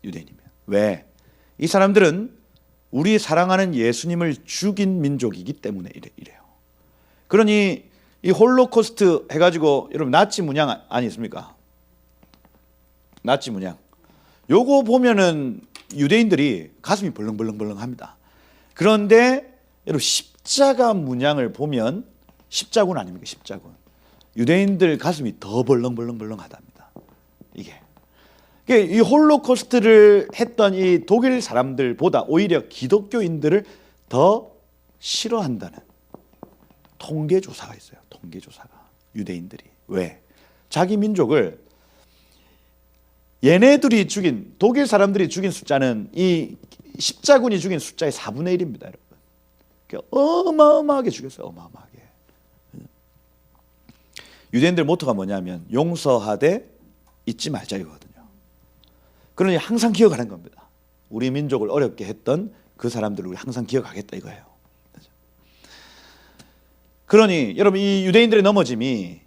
유대인이면. 왜? 이 사람들은 우리 사랑하는 예수님을 죽인 민족이기 때문에 이래요. 그러니 이 홀로코스트 해가지고 여러분 나치 문양 아니 있습니까? 나치 문양. 요거 보면은 유대인들이 가슴이 벌렁벌렁합니다. 그런데 여러분 십자가 문양을 보면 십자군 아닙니까? 십자군. 유대인들 가슴이 더 벌렁벌렁하답니다. 이게 이 홀로코스트를 했던 이 독일 사람들보다 오히려 기독교인들을 더 싫어한다는 통계 조사가 있어요. 통계 조사가. 유대인들이. 왜? 자기 민족을 얘네들이 죽인, 독일 사람들이 죽인 숫자는 이 십자군이 죽인 숫자의 4분의 1입니다, 여러분. 어마어마하게 죽였어요. 어마어마하게. 유대인들 모토가 뭐냐면 용서하되 잊지 말자 이거거든요. 그러니 항상 기억하는 겁니다. 우리 민족을 어렵게 했던 그 사람들을 우리 항상 기억하겠다 이거예요. 그러니 여러분 이 유대인들의 넘어짐이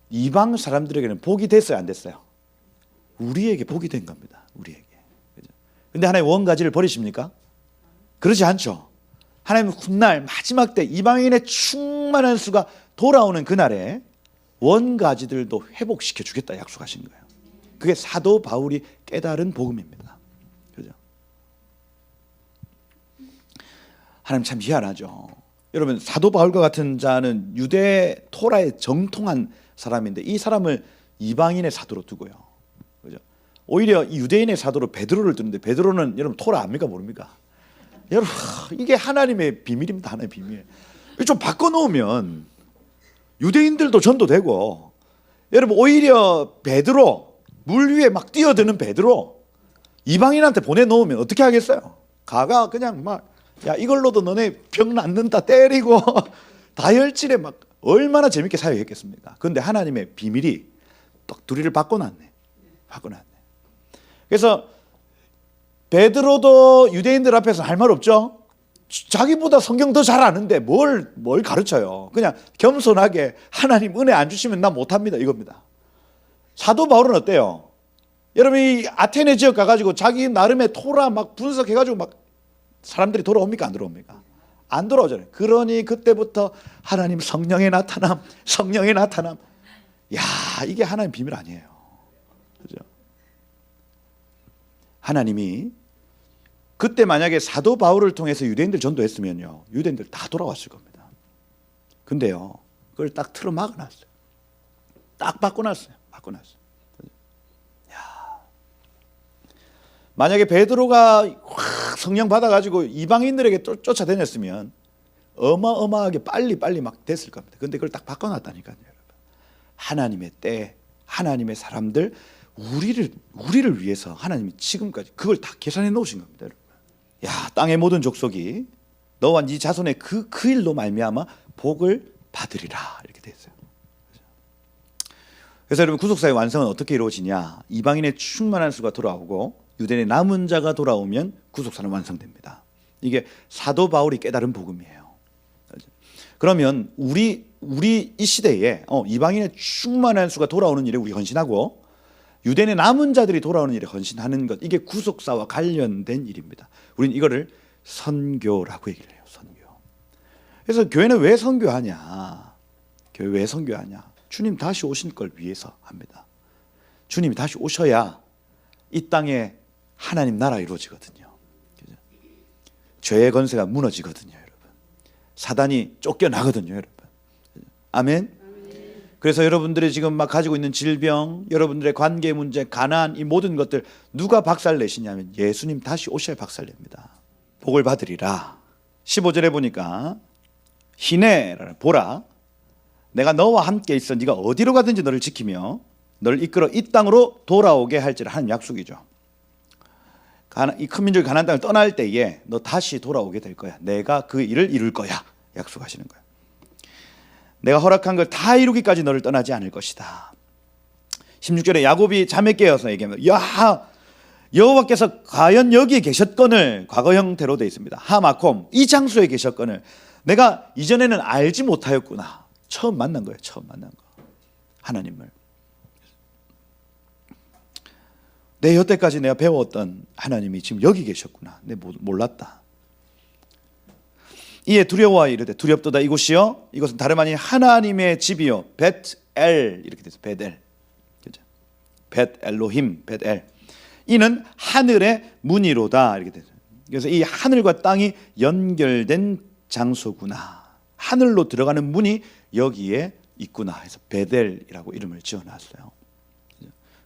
이방 사람들에게는 복이 됐어요, 안 됐어요? 우리에게 복이 된 겁니다. 우리에게. 그런데 하나님 원가지를 버리십니까? 그러지 않죠. 하나님 훗날 마지막 때 이방인의 충만한 수가 돌아오는 그날에 원가지들도 회복시켜 주겠다 약속하신 거예요. 그게 사도 바울이 깨달은 복음입니다. 그죠? 하나님 참 희한하죠. 여러분 사도 바울과 같은 자는 유대 토라에 정통한 사람인데 이 사람을 이방인의 사도로 두고요. 그죠? 오히려 유대인의 사도로 베드로를 두는데 베드로는 여러분 토라 압니까 모릅니까? 여러분 이게 하나님의 비밀입니다. 하나님의 비밀. 좀 바꿔놓으면 유대인들도 전도되고 여러분 오히려 베드로 물 위에 막 뛰어드는 베드로 이방인한테 보내놓으면 어떻게 하겠어요? 가가 그냥 막 야 이걸로도 너네 병 낫는다 때리고 다혈질에 막 얼마나 재밌게 사역했겠습니까? 그런데 하나님의 비밀이 떡두리를 바꿔놨네. 그래서 베드로도 유대인들 앞에서 할 말 없죠. 자기보다 성경 더 잘 아는데 뭘 가르쳐요. 그냥 겸손하게 하나님 은혜 안 주시면 나 못합니다 이겁니다. 사도 바울은 어때요? 여러분 이 아테네 지역 가가지고 자기 나름의 토라 막 분석해가지고 막 사람들이 돌아옵니까 안 돌아옵니까? 안 돌아오잖아요. 그러니 그때부터 하나님 성령의 나타남. 야 이게 하나님 비밀 아니에요. 그죠? 하나님이 그때 만약에 사도 바울을 통해서 유대인들 전도했으면요 유대인들 다 돌아왔을 겁니다. 근데요 그걸 딱 틀어 막아놨어요. 딱 바꿔놨어요. 만약에 베드로가 확 성령 받아가지고 이방인들에게 쫓아다녔으면 어마어마하게 빨리 막 됐을 겁니다. 근데 그걸 딱 바꿔놨다니까요, 여러분. 하나님의 때, 하나님의 사람들, 우리를 위해서 하나님이 지금까지 그걸 다 계산해 놓으신 겁니다, 여러분. 야, 땅의 모든 족속이 너와 네 자손의 그 일로 말미암아 복을 받으리라 이렇게 돼 있어요. 그래서 여러분 구속사의 완성은 어떻게 이루어지냐? 이방인의 충만한 수가 돌아오고 유대인의 남은 자가 돌아오면 구속사는 완성됩니다. 이게 사도 바울이 깨달은 복음이에요. 그러면 우리 이 시대에 이방인의 충만한 수가 돌아오는 일에 우리 헌신하고 유대인의 남은 자들이 돌아오는 일에 헌신하는 것, 이게 구속사와 관련된 일입니다. 우리는 이거를 선교라고 얘기를 해요. 선교. 그래서 교회는 왜 선교하냐? 교회 왜 선교하냐? 주님 다시 오실 걸 위해서 합니다. 주님이 다시 오셔야 이 땅에 하나님 나라 이루어지거든요. 죄의 권세가 무너지거든요, 여러분. 사단이 쫓겨나거든요, 여러분. 아멘. 그래서 여러분들이 지금 막 가지고 있는 질병, 여러분들의 관계 문제, 가난, 이 모든 것들 누가 박살내시냐면 예수님 다시 오셔야 박살냅니다. 복을 받으리라. 15절에 보니까 희네라는 보라, 내가 너와 함께 있어 네가 어디로 가든지 너를 지키며 너를 이끌어 이 땅으로 돌아오게 할지라 하는 약속이죠. 이 큰 민족이 가나안 땅을 떠날 때에 너 다시 돌아오게 될 거야. 내가 그 일을 이룰 거야. 약속하시는 거야. 내가 허락한 걸 다 이루기까지 너를 떠나지 않을 것이다. 16절에 야곱이 잠에 깨어서 얘기합니다. 야, 여호와께서 과연 여기에 계셨건을 과거 형태로 되어 있습니다. 하마콤, 이 장소에 계셨건을 내가 이전에는 알지 못하였구나. 처음 만난 거예요. 처음 만난 거. 하나님을. 내 여태까지 내가 배웠던 하나님이 지금 여기 계셨구나. 내가 몰랐다. 이에 두려워하여 이르되 두렵도다 이곳이요 이것은 다름 아닌 하나님의 집이요 벳엘 이렇게 돼서 벳엘. 그죠? 벳 엘로힘 벳엘. 이는 하늘의 문이로다 이렇게 되죠. 그래서 이 하늘과 땅이 연결된 장소구나. 하늘로 들어가는 문이 여기에 있구나 해서 베델이라고 이름을 지어놨어요.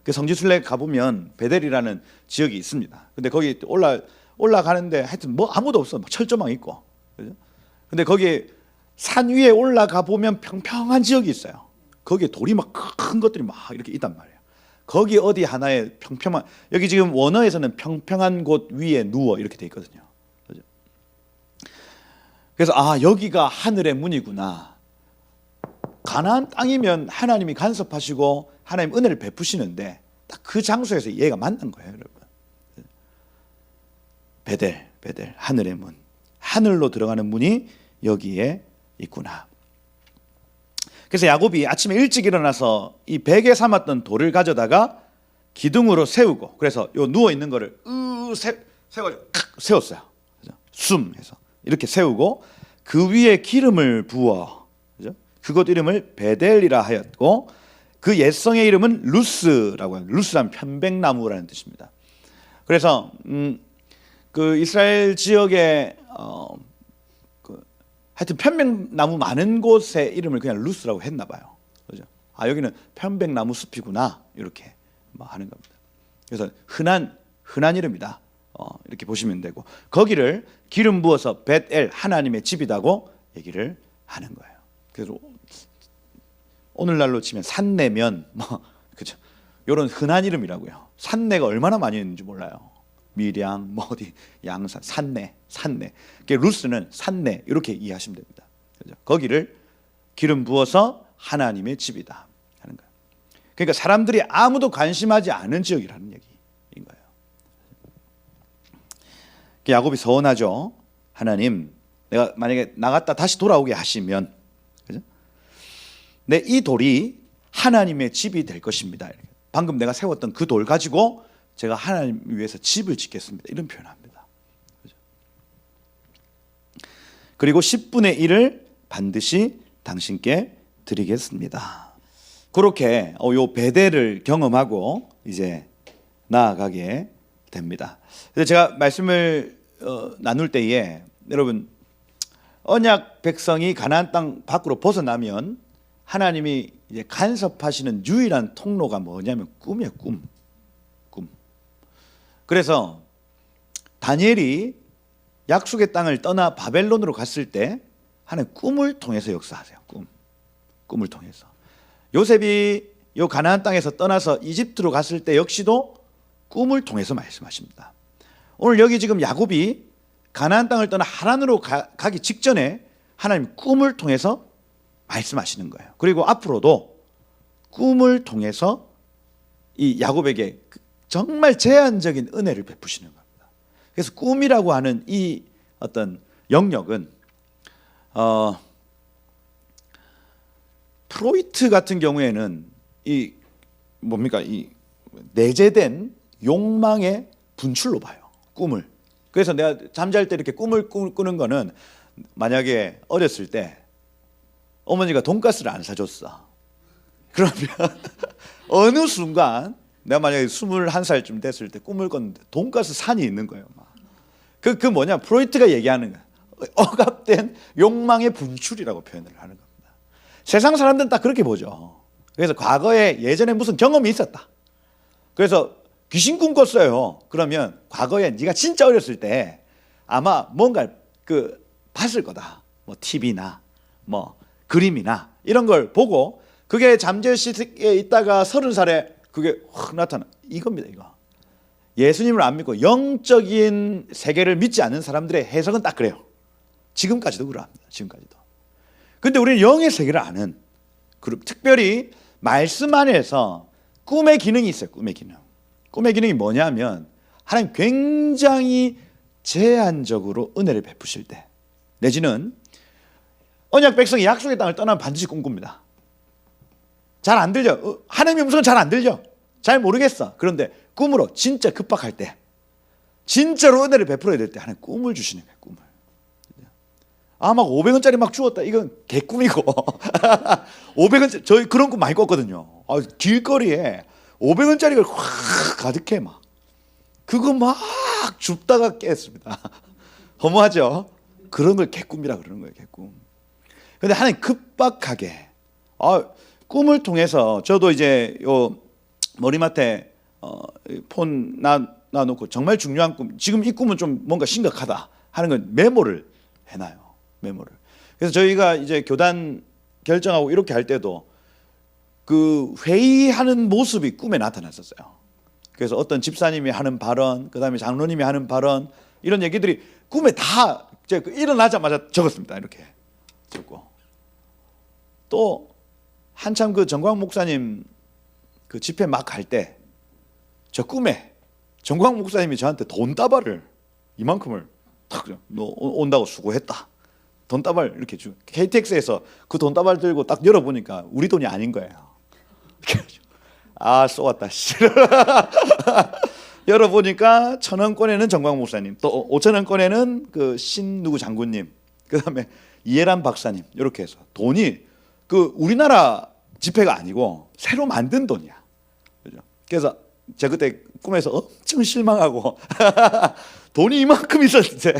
그 성지순례 가보면 베델이라는 지역이 있습니다. 근데 거기 올라가는데 하여튼 뭐 아무도 없어. 막 철조망 있고. 그죠? 근데 거기 산 위에 올라가 보면 평평한 지역이 있어요. 거기에 돌이 막 큰 것들이 막 이렇게 있단 말이에요. 거기 어디 하나에 평평한, 여기 지금 원어에서는 평평한 곳 위에 누워 이렇게 돼 있거든요. 그죠? 그래서 여기가 하늘의 문이구나. 가나안 땅이면 하나님이 간섭하시고 하나님 은혜를 베푸시는데 딱 그 장소에서 얘가 만난 거예요, 여러분. 베델, 하늘의 문. 하늘로 들어가는 문이 여기에 있구나. 그래서 야곱이 아침에 일찍 일어나서 이 베개 삼았던 돌을 가져다가 기둥으로 세우고, 그래서 요 누워 있는 거를 세워가지고 세웠어요. 숨해서 이렇게 세우고 그 위에 기름을 부어, 그죠? 그것 이름을 베델이라 하였고 그 옛성의 이름은 루스라고 해요. 루스란 편백나무라는 뜻입니다. 그래서 그 이스라엘 지역에 하여튼 편백나무 많은 곳의 이름을 그냥 루스라고 했나 봐요. 그죠? 여기는 편백나무 숲이구나 이렇게 하는 겁니다. 그래서 흔한 이름이다. 이렇게 보시면 되고 거기를 기름 부어서 벳엘 하나님의 집이라고 얘기를 하는 거예요. 그래서 오늘날로 치면 산내면 그죠? 이런 흔한 이름이라고요. 산내가 얼마나 많이 있는지 몰라요. 밀양, 어디 양산, 산내. 루스는 산내 이렇게 이해하시면 됩니다. 그죠? 거기를 기름 부어서 하나님의 집이다 하는 거예요. 그러니까 사람들이 아무도 관심하지 않은 지역이라는 얘기인 거예요. 야곱이 서운하죠. 하나님, 내가 만약에 나갔다 다시 돌아오게 하시면, 그죠? 이 돌이 하나님의 집이 될 것입니다. 방금 내가 세웠던 그 돌 가지고 제가 하나님 위해서 집을 짓겠습니다. 이런 표현합니다. 그죠? 그리고 10분의 1을 반드시 당신께 드리겠습니다. 그렇게 요 베델을 경험하고 이제 나아가게 됩니다. 그래서 제가 말씀을 나눌 때에 여러분 언약 백성이 가나안 땅 밖으로 벗어나면 하나님이 이제 간섭하시는 유일한 통로가 뭐냐면 꿈이에요. 꿈. 그래서 다니엘이 약속의 땅을 떠나 바벨론으로 갔을 때 하나님 꿈을 통해서 역사하세요. 꿈을 통해서. 요셉이 요 가나안 땅에서 떠나서 이집트로 갔을 때 역시도 꿈을 통해서 말씀하십니다. 오늘 여기 지금 야곱이 가나안 땅을 떠나 하란으로 가기 직전에 하나님 꿈을 통해서 말씀하시는 거예요. 그리고 앞으로도 꿈을 통해서 이 야곱에게 정말 제한적인 은혜를 베푸시는 겁니다. 그래서 꿈이라고 하는 이 어떤 영역은 프로이트 같은 경우에는 이 내재된 욕망의 분출로 봐요. 꿈을. 그래서 내가 잠잘 때 이렇게 꿈을 꾸는 거는 만약에 어렸을 때 어머니가 돈가스를 안 사줬어. 그러면 어느 순간 내가 만약에 21살쯤 됐을 때 꿈을 꿨는데 돈가스 산이 있는 거예요. 그 뭐냐, 프로이트가 얘기하는 거야. 억압된 욕망의 분출이라고 표현을 하는 겁니다. 세상 사람들은 딱 그렇게 보죠. 그래서 과거에 예전에 무슨 경험이 있었다. 그래서 귀신 꿈 꿨어요. 그러면 과거에 네가 진짜 어렸을 때 아마 뭔가 봤을 거다. 뭐 TV나 뭐 그림이나 이런 걸 보고 그게 잠재의식에 있다가 30살에 그게 확 나타나. 이겁니다. 이거. 예수님을 안 믿고 영적인 세계를 믿지 않는 사람들의 해석은 딱 그래요. 지금까지도 그러합니다. 지금까지도. 근데 우리는 영의 세계를 아는, 특별히 말씀 안에서 꿈의 기능이 있어요. 꿈의 기능. 꿈의 기능이 뭐냐면 하나님 굉장히 제한적으로 은혜를 베푸실 때, 내지는 언약 백성이 약속의 땅을 떠나면 반드시 꿈꿉니다. 잘 안 들려. 하나님의 음성은 잘 안 들려. 잘 모르겠어. 그런데 꿈으로 진짜 급박할 때, 진짜로 은혜를 베풀어야 될 때 하나님 꿈을 주시는 거예요. 꿈을. 막 500원짜리 막 주었다. 이건 개꿈이고 500원짜리, 저희 그런 꿈 많이 꿨거든요. 길거리에 500원짜리가 확 가득해. 막 그거 막 줍다가 깼습니다. 허무하죠. 그런 걸 개꿈이라 그러는 거예요. 개꿈. 근데 하나님 급박하게 꿈을 통해서, 저도 이제 요 머리맡에 폰 놔놓고 정말 중요한 꿈, 지금 이 꿈은 좀 뭔가 심각하다 하는 걸 메모를 해놔요. 메모를. 그래서 저희가 이제 교단 결정하고 이렇게 할 때도 그 회의하는 모습이 꿈에 나타났었어요. 그래서 어떤 집사님이 하는 발언, 그다음에 장로님이 하는 발언, 이런 얘기들이 꿈에 다 제가 일어나자마자 적었습니다. 이렇게 적고, 또 한참 그 정광 목사님 그 집회 막 갈 때 저 꿈에 정광 목사님이 저한테 돈다발을 이만큼을 탁, 너 온다고 수고했다, 돈다발 이렇게 주. KTX에서 그 돈다발 들고 딱 열어보니까 우리 돈이 아닌 거예요. 쏘았다. 열어보니까 1,000원 꺼내는 정광 목사님, 또 5,000원 꺼내는 그 신누구 장군님, 그 다음에 이해란 박사님, 이렇게 해서 돈이 그 우리나라 지폐가 아니고 새로 만든 돈이야. 그죠? 그래서 제가 그때 꿈에서 엄청 실망하고 돈이 이만큼 있었는데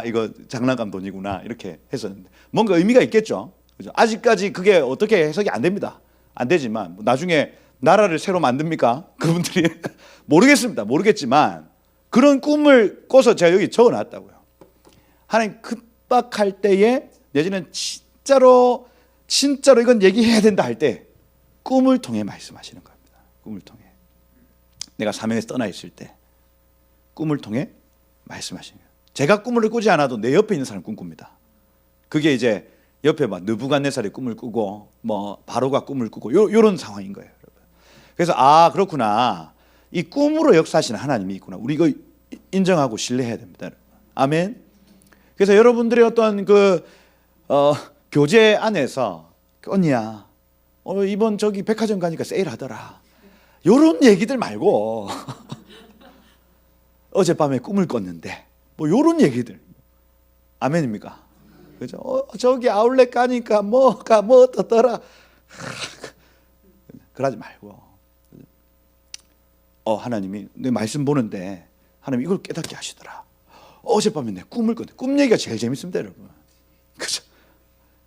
이거 장난감 돈이구나 이렇게 했었는데, 뭔가 의미가 있겠죠. 그죠? 아직까지 그게 어떻게 해석이 안 됩니다. 안 되지만 나중에 나라를 새로 만듭니까? 그분들이 모르겠습니다. 모르겠지만 그런 꿈을 꿔서 제가 여기 적어놨다고요. 하나님 급박할 때에, 내지는 진짜로 이건 얘기해야 된다 할 때 꿈을 통해 말씀하시는 겁니다. 꿈을 통해. 내가 사명에서 떠나 있을 때 꿈을 통해 말씀하시는 거예요. 제가 꿈을 꾸지 않아도 내 옆에 있는 사람 꿈꿉니다. 그게 이제 옆에 막 느부갓네살이 꿈을 꾸고 뭐 바로가 꿈을 꾸고 요런 상황인 거예요, 여러분. 그래서 그렇구나. 이 꿈으로 역사하시는 하나님이 있구나. 우리 이거 인정하고 신뢰해야 됩니다, 여러분. 아멘. 그래서 여러분들의 어떤 교제 안에서 언니야, 이번 저기 백화점 가니까 세일하더라, 요런 얘기들 말고 어젯밤에 꿈을 꿨는데 뭐 요런 얘기들. 아멘입니까? 그죠? 저기 아울렛 가니까 뭐가 뭐 어떻더라. 그러지 말고, 하나님이 내 말씀 보는데 하나님 이걸 깨닫게 하시더라. 어젯밤에 내 꿈을 꿨는데, 꿈 얘기가 제일 재밌습니다, 여러분. 그죠?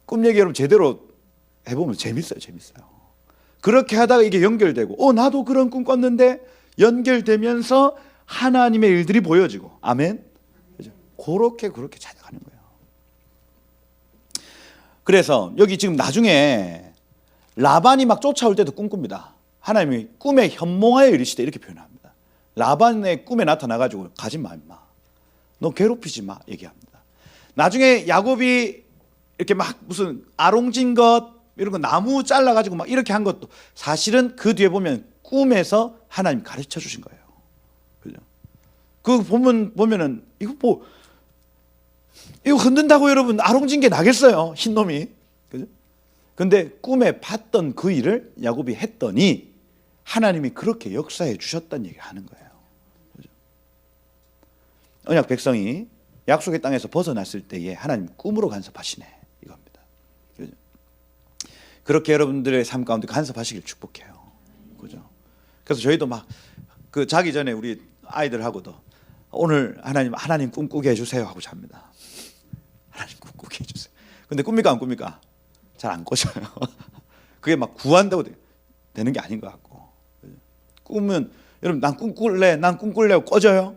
꿈 얘기 여러분 제대로 해보면 재밌어요. 그렇게 하다가 이게 연결되고, 나도 그런 꿈 꿨는데 연결되면서 하나님의 일들이 보여지고, 아멘. 그죠? 그렇게 찾아가는 거예요. 그래서 여기 지금 나중에 라반이 막 쫓아올 때도 꿈꿉니다. 하나님이 꿈에 현몽하여 이르시되 이렇게 표현합니다. 라반의 꿈에 나타나가지고 가지 마 임마, 너 괴롭히지 마 얘기합니다. 나중에 야곱이 이렇게 막 무슨 아롱진 것 이런 거 나무 잘라가지고 막 이렇게 한 것도 사실은 그 뒤에 보면 꿈에서 하나님 가르쳐 주신 거예요. 그죠? 그 보면은 이거 흔든다고 여러분 아롱진 게 나겠어요, 흰놈이. 그죠? 근데 꿈에 봤던 그 일을 야곱이 했더니 하나님이 그렇게 역사해 주셨다는 얘기를 하는 거예요. 그죠? 언약 백성이 약속의 땅에서 벗어났을 때에 하나님 꿈으로 간섭하시네, 이겁니다. 그죠? 그렇게 여러분들의 삶 가운데 간섭하시길 축복해요. 그죠? 그래서 저희도 막 자기 전에 우리 아이들하고도 오늘 하나님 꿈꾸게 해주세요 하고 잡니다. 하나님 꿈꾸게 해주세요. 근데 꿉니까 안 꿉니까? 잘 안 꿔져요. 그게 막 구한다고 되는 게 아닌 것 같고. 꿈은 여러분 난 꿈꿀래 하고 꺼져요.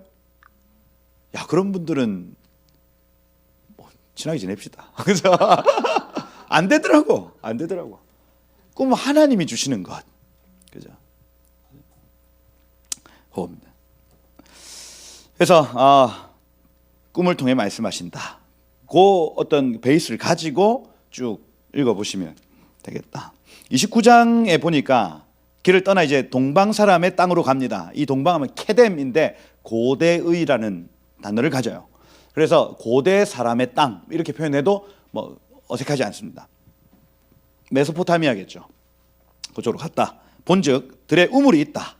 그런 분들은 친하게 지냅시다. 그래서 안 되더라고. 꿈은 하나님이 주시는 것. 그죠? 그겁니다. 그래서 꿈을 통해 말씀하신다. 그 어떤 베이스를 가지고 쭉 읽어보시면 되겠다. 29장에 보니까 길을 떠나 이제 동방 사람의 땅으로 갑니다. 이 동방하면 케뎀인데 고대의라는 단어를 가져요. 그래서 고대 사람의 땅 이렇게 표현해도 뭐 어색하지 않습니다. 메소포타미아겠죠. 그쪽으로 갔다. 본즉 들에 우물이 있다.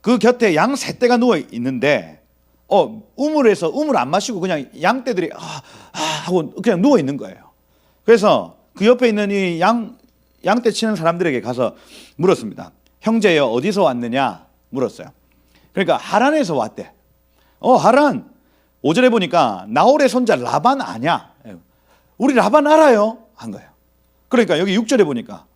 그 곁에 양 세 떼가 누워 있는데 우물에서 우물 안 마시고 그냥 양떼들이 하고 그냥 누워 있는 거예요. 그래서 그 옆에 있는 이 양떼 치는 사람들에게 가서 물었습니다. 형제여 어디서 왔느냐 물었어요. 그러니까 하란에서 왔대. 하란. 5절에 보니까 나홀의 손자 라반 아냐? 우리 라반 알아요? 한 거예요. 그러니까 여기 6절에 보니까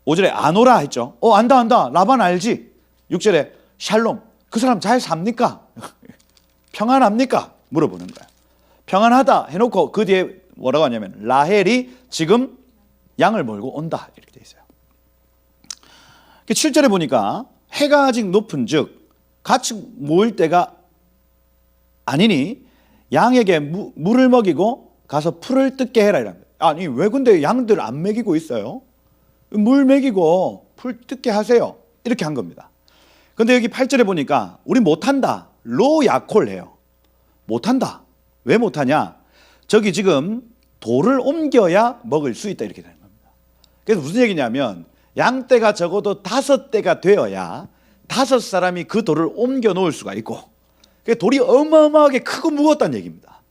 5절에 아노라 했죠. 안다 라반 알지? 6절에 샬롬 그 사람 잘 삽니까? 평안합니까? 물어보는 거예요. 평안하다 해놓고 그 뒤에 뭐라고 하냐면 라헬이 지금 양을 몰고 온다 이렇게 돼 있어요. 7절에 보니까 해가 아직 높은 즉 같이 모일 때가 아니니 양에게 물을 먹이고 가서 풀을 뜯게 해라 이랍니다. 아니 왜 근데 양들 안 먹이고 있어요? 물 먹이고 풀 뜯게 하세요 이렇게 한 겁니다. 근데 여기 8절에 보니까 우리 못한다 로 야콜 해요. 못한다. 왜 못하냐? 저기 지금 돌을 옮겨야 먹을 수 있다 이렇게 되는 겁니다. 그래서 무슨 얘기냐면 양떼가 적어도 5떼가 되어야 5사람이 그 돌을 옮겨 놓을 수가 있고 돌이 어마어마하게 크고 무겁다는 얘기입니다.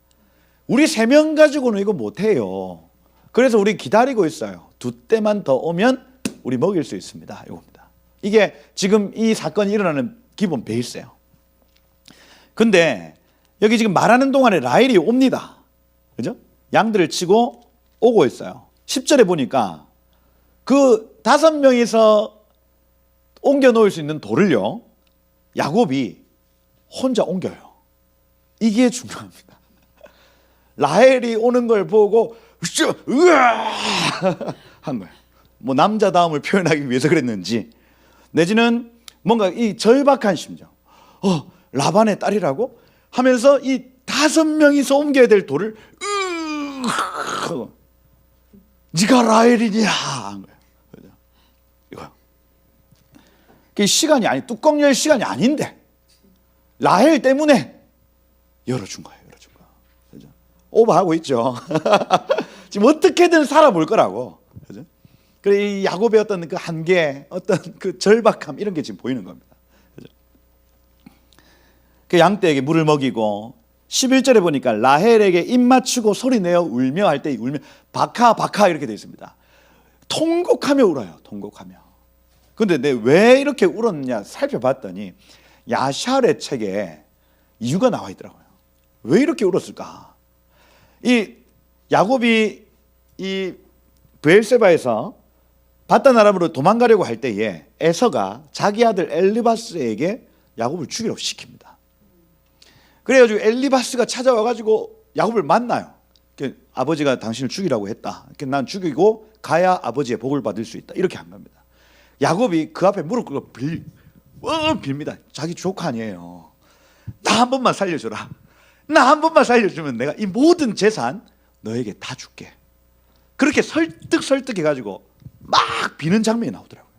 우리 3명 가지고는 이거 못해요. 그래서 우리 기다리고 있어요. 2떼만 더 오면 우리 먹일 수 있습니다. 이겁니다. 이게 지금 이 사건이 일어나는 기본 베이스예요. 근데 여기 지금 말하는 동안에 라헬이 옵니다. 그죠? 양들을 치고 오고 있어요. 10절에 보니까 그 5명이서 옮겨 놓을 수 있는 돌을요 야곱이 혼자 옮겨요. 이게 중요합니다. 라헬이 오는 걸 보고 으아 한 거예요. 뭐 남자다움을 표현하기 위해서 그랬는지 내지는 뭔가 이 절박한 심정 라반의 딸이라고 하면서 이 5명이서 옮겨야 될 돌을 네가 라헬이냐 한 거예요. 이거요. 그 시간이 뚜껑 열 시간이 아닌데 라헬 때문에 열어준 거예요. 그죠? 오버하고 있죠. 지금 어떻게든 살아볼 거라고. 그죠? 그래 이 야곱의 어떤 그 한계, 어떤 그 절박함 이런 게 지금 보이는 겁니다. 그죠? 그 양떼에게 물을 먹이고 11절에 보니까 라헬에게 입 맞추고 소리내어 울며 할 때 울며 바카 이렇게 되어 있습니다. 통곡하며 울어요. 통곡하며. 근데 왜 이렇게 울었냐 살펴봤더니 야샬의 책에 이유가 나와 있더라고요. 왜 이렇게 울었을까? 이 야곱이 이 브엘세바에서 바단 아람으로 도망가려고 할 때에 에서가 자기 아들 엘리바스에게 야곱을 죽이라고 시킵니다. 그래가지고 엘리바스가 찾아와가지고 야곱을 만나요. 아버지가 당신을 죽이라고 했다. 난 죽이고 가야 아버지의 복을 받을 수 있다. 이렇게 한 겁니다. 야곱이 그 앞에 무릎 꿇고 빕니다. 자기 조카 아니에요. 나 한 번만 살려줘라. 나 한 번만 살려주면 내가 이 모든 재산 너에게 다 줄게. 그렇게 설득해가지고 막 비는 장면이 나오더라고요.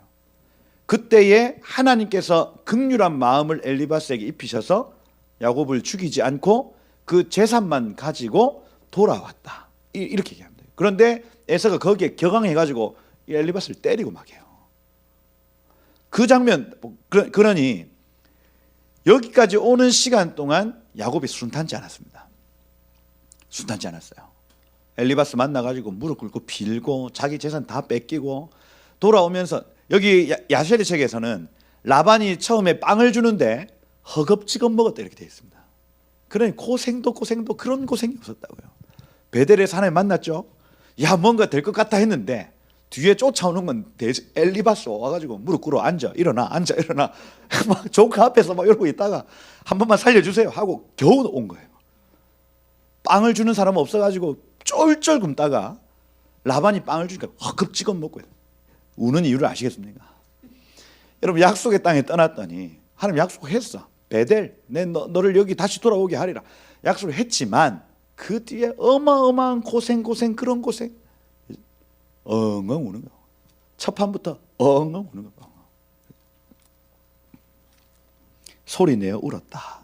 그때에 하나님께서 긍휼한 마음을 엘리바스에게 입히셔서 야곱을 죽이지 않고 그 재산만 가지고 돌아왔다. 이렇게 얘기합니다. 그런데 에서가 거기에 격앙해가지고 엘리바스를 때리고 막 해요. 그 장면, 그러니 여기까지 오는 시간 동안 야곱이 순탄치 않았습니다. 순탄치 않았어요. 엘리바스 만나가지고 무릎 꿇고 빌고 자기 재산 다 뺏기고 돌아오면서 여기 야셀의 책에서는 라반이 처음에 빵을 주는데 허겁지겁 먹었다 이렇게 되어 있습니다. 그러니 고생도 그런 고생이 없었다고요. 베델에서 하나님 만났죠. 야 뭔가 될 것 같다 했는데 뒤에 쫓아오는 건 엘리바스 와가지고 무릎 꿇어 앉아 일어나 막 조카 앞에서 막 이러고 있다가 한 번만 살려주세요 하고 겨우 온 거예요. 빵을 주는 사람은 없어가지고 쫄쫄 굶다가 라반이 빵을 주니까 허겁지겁 먹고 우는 이유를 아시겠습니까? 여러분 약속의 땅에 떠났더니 하나님 약속했어. 베델 내 너를 여기 다시 돌아오게 하리라 약속을 했지만 그 뒤에 어마어마한 고생 그런 고생 엉엉 우는 거. 첫 판부터 엉엉 우는 거. 소리내어 울었다.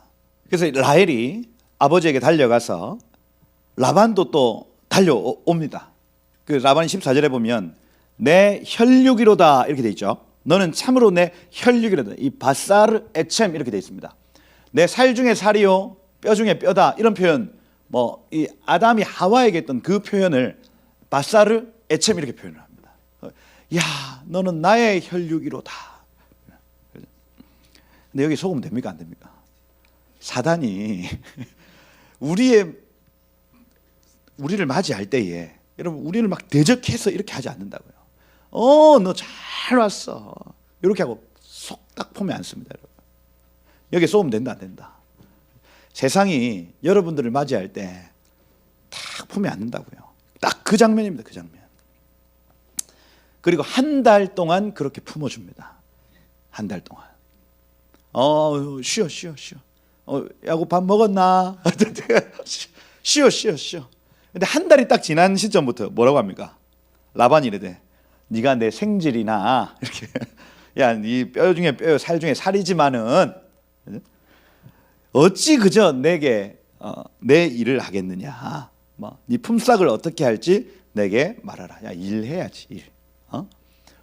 그래서 라헬이 아버지에게 달려가서 라반도 또 달려옵니다. 그 라반이 14절에 보면 내 혈육이로다 이렇게 돼 있죠. 너는 참으로 내 혈육이로다. 이 바사르 에쳔 이렇게 돼 있습니다. 내 살 중에 살이요 뼈 중에 뼈다 이런 표현, 뭐 이 아담이 하와에게 했던 그 표현을 바사르 에쳔 이렇게 표현을 합니다. 야, 너는 나의 혈육이로다. 근데 여기 속으면 됩니까 안 됩니까? 사단이 우리를 맞이할 때에 여러분 우리를 막 대적해서 이렇게 하지 않는다고요. 너 잘 왔어 이렇게 하고 속 딱 보면 안 씁니다. 여러분 여기 쏘면 된다 안 된다. 세상이 여러분들을 맞이할 때 딱 보면 안 된다고요. 딱 그 장면입니다. 그 장면. 그리고 한 달 동안 그렇게 품어줍니다. 한 달 동안. 쉬어. 야구 밥 먹었나? 쉬어. 근데 한 달이 딱 지난 시점부터 뭐라고 합니까? 라반이 이래대. 네가 내 생질이나 이렇게. 야, 네 뼈 중에 뼈, 살 중에 살이지만은 어찌 그저 내게 내 일을 하겠느냐? 뭐, 네 품삯을 어떻게 할지 내게 말하라. 야, 일해야지. 일.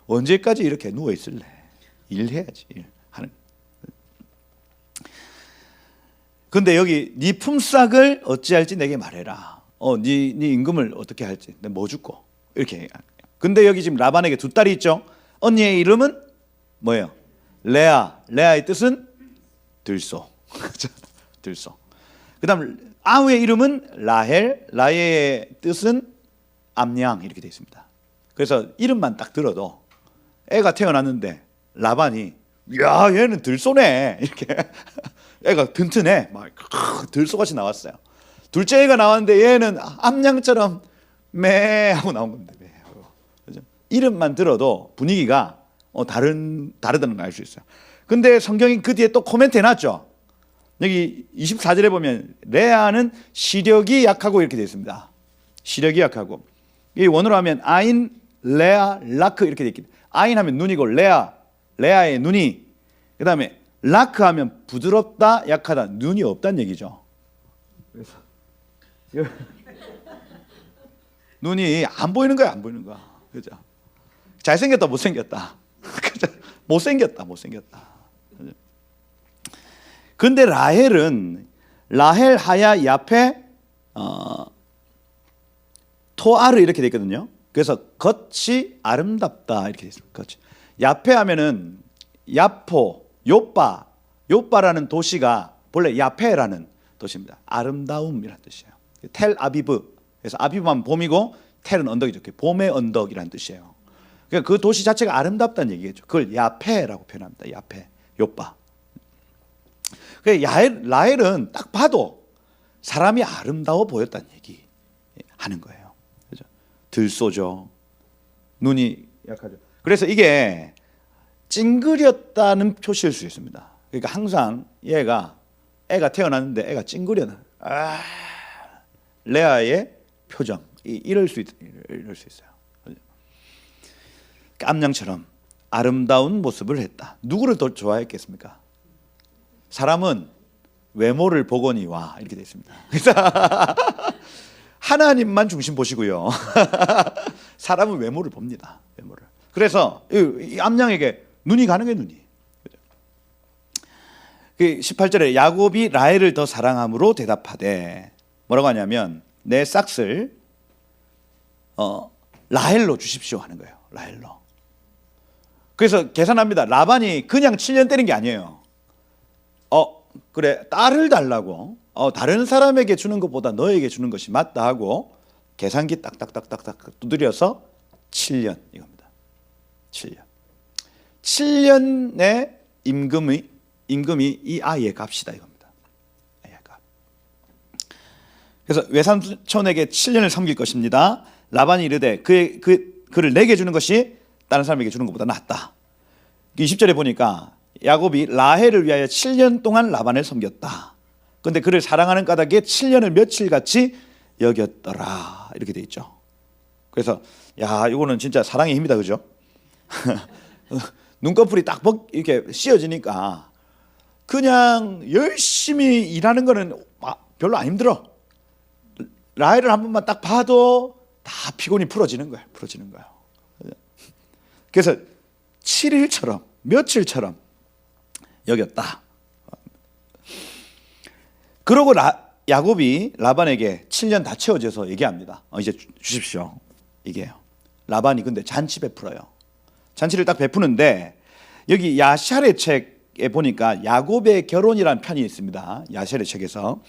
언제까지 이렇게 누워 있을래? 일해야지. 일 하는. 근데 여기 네 품삯을 어찌할지 내게 말해라. 네 임금을 어떻게 할지, 내가 뭐 줄고 이렇게. 근데 여기 지금 라반에게 두 딸이 있죠. 언니의 이름은 뭐예요? 레아. 레아의 뜻은 들소. 들소. 그다음 아우의 이름은 라헬. 라헬의 뜻은 암양 이렇게 되어 있습니다. 그래서 이름만 딱 들어도 애가 태어났는데 라반이 야 얘는 들소네 이렇게 애가 튼튼해 막 들소같이 나왔어요. 둘째 애가 나왔는데 얘는 암양처럼 매 하고 나온 겁니다. 매 하고. 그죠? 이름만 들어도 분위기가 다르다는 걸 알 수 있어요. 근데 성경이 그 뒤에 또 코멘트 해놨죠. 여기 24절에 보면 레아는 시력이 약하고 이렇게 되어 있습니다. 시력이 약하고 이 원어로 하면 아인 레아 라크 이렇게 되어 있기 때문에 아인 하면 눈이고 레아의 눈이, 그 다음에 라크 하면 부드럽다 약하다, 눈이 없다는 얘기죠. 그래서 눈이 안 보이는 거야. 안 보이는 거야. 그죠? 잘생겼다 못생겼다. 그죠? 못생겼다. 근데 라헬은 라헬 하야 야페 토아르 이렇게 돼 있거든요. 그래서 겉이 아름답다 이렇게 돼 있습니다. 겉이. 야페 하면은 야포, 요빠라는 도시가 본래 야페라는 도시입니다. 아름다움이라는 뜻이에요. 텔 아비브. 그래서 아비브만 봄이고 텔은 언덕이죠. 봄의 언덕이라는 뜻이에요. 그러니까 그 도시 자체가 아름답다는 얘기겠죠. 그걸 야페라고 표현합니다. 야페, 요빠. 라헬은 딱 봐도 사람이 아름다워 보였다는 얘기 하는 거예요. 그죠? 들쏘죠. 눈이 약하죠. 그래서 이게 찡그렸다는 표시일 수 있습니다. 그러니까 항상 애가 태어났는데 애가 찡그려. 레아의 표정 이럴 수 있어요. 깜냥처럼 아름다운 모습을 했다. 누구를 더 좋아했겠습니까? 사람은 외모를 보거니와 이렇게 되어 있습니다. 그래서 하나님만 중심 보시고요. 사람은 외모를 봅니다. 외모를. 그래서 이 암양에게 눈이 가는 게 눈이. 18절에 야곱이 라헬을 더 사랑함으로 대답하되 뭐라고 하냐면 내 싹을 라헬로 주십시오 하는 거예요. 라헬로. 그래서 계산합니다. 라반이 그냥 7년 때린 게 아니에요. 그래 딸을 달라고 다른 사람에게 주는 것보다 너에게 주는 것이 맞다 하고 계산기 딱딱딱딱딱 두드려서 7년 이겁니다. 7년의 임금이 이 아이의 값이다 이겁니다. 아이의 값. 그래서 외삼촌에게 7년을 섬길 것입니다. 라반이 이르되 그를 내게 주는 것이 다른 사람에게 주는 것보다 낫다. 20절에 보니까 야곱이 라헬을 위하여 7년 동안 라반을 섬겼다. 그런데 그를 사랑하는 까닭에 7년을 며칠같이 여겼더라. 이렇게 돼 있죠. 그래서 이거는 진짜 사랑의 힘이다, 그죠? 눈꺼풀이 딱 이렇게 씌어지니까 그냥 열심히 일하는 거는 별로 안 힘들어. 라헬을 한 번만 딱 봐도 다 피곤이 풀어지는 거예요. 풀어지는 거예요. 그래서 7일처럼 며칠처럼 여겼다. 그러고 야곱이 라반에게 7년 다 채워져서 얘기합니다. 이제 주십시오. 이게요. 라반이 근데 잔치 베풀어요. 잔치를 딱 베푸는데 여기 야샬의 책에 보니까 야곱의 결혼이라는 편이 있습니다. 야샬의 책에서.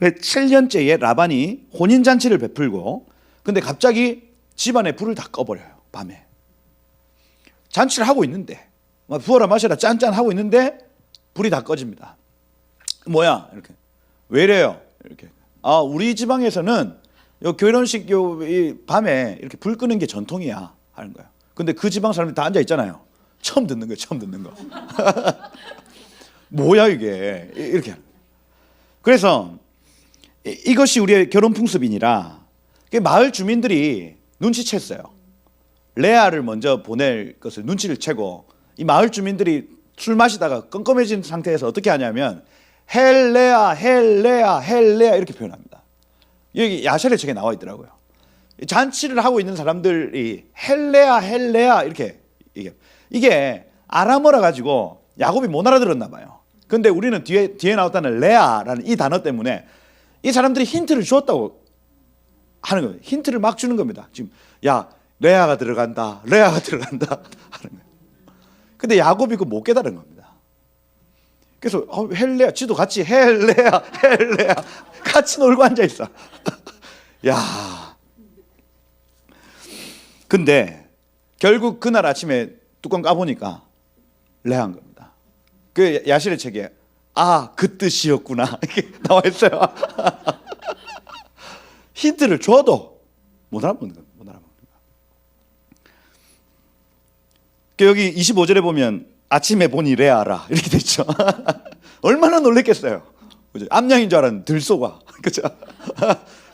7년째에 라반이 혼인잔치를 베풀고 근데 갑자기 집안에 불을 다 꺼버려요. 밤에. 잔치를 하고 있는데 부어라 마셔라 짠짠 하고 있는데 불이 다 꺼집니다. 뭐야? 이렇게. 왜 이래요? 이렇게. 우리 지방에서는 요 결혼식 이 밤에 이렇게 불 끄는 게 전통이야 하는 거예요. 근데 그 지방 사람들이 다 앉아 있잖아요. 처음 듣는 거예요. 처음 듣는 거. 뭐야 이게? 이렇게. 그래서 이것이 우리의 결혼 풍습이니라 마을 주민들이 눈치챘어요. 레아를 먼저 보낼 것을 눈치를 채고 이 마을 주민들이 술 마시다가 껌껌해진 상태에서 어떻게 하냐면 헬레아 헬레아 헬레아 이렇게 표현합니다. 여기 야샬의 책에 나와 있더라고요. 잔치를 하고 있는 사람들이 헬레아 헬레아 이렇게 이게 아람어라 가지고 야곱이 못 알아들었나 봐요. 근데 우리는 뒤에 나왔다는 레아라는 이 단어 때문에 이 사람들이 힌트를 주었다고 하는 거예요. 힌트를 막 주는 겁니다. 지금 레아가 들어간다 하는 거예요. 근데 야곱이 그거 못 깨달은 겁니다. 그래서 헬레아 지도 같이 헬레아 같이 놀고 앉아 있어. 야. 근데 결국 그날 아침에 뚜껑 까보니까 레아인 겁니다. 그 야실의 책에 그 뜻이었구나 이렇게 나와 있어요. 힌트를 줘도 못 알아먹는 겁니다. 여기 25절에 보면 아침에 보니 레아라 이렇게 돼 있죠. 얼마나 놀랬겠어요. 그죠? 암양인 줄 알았는데 들소가 그죠?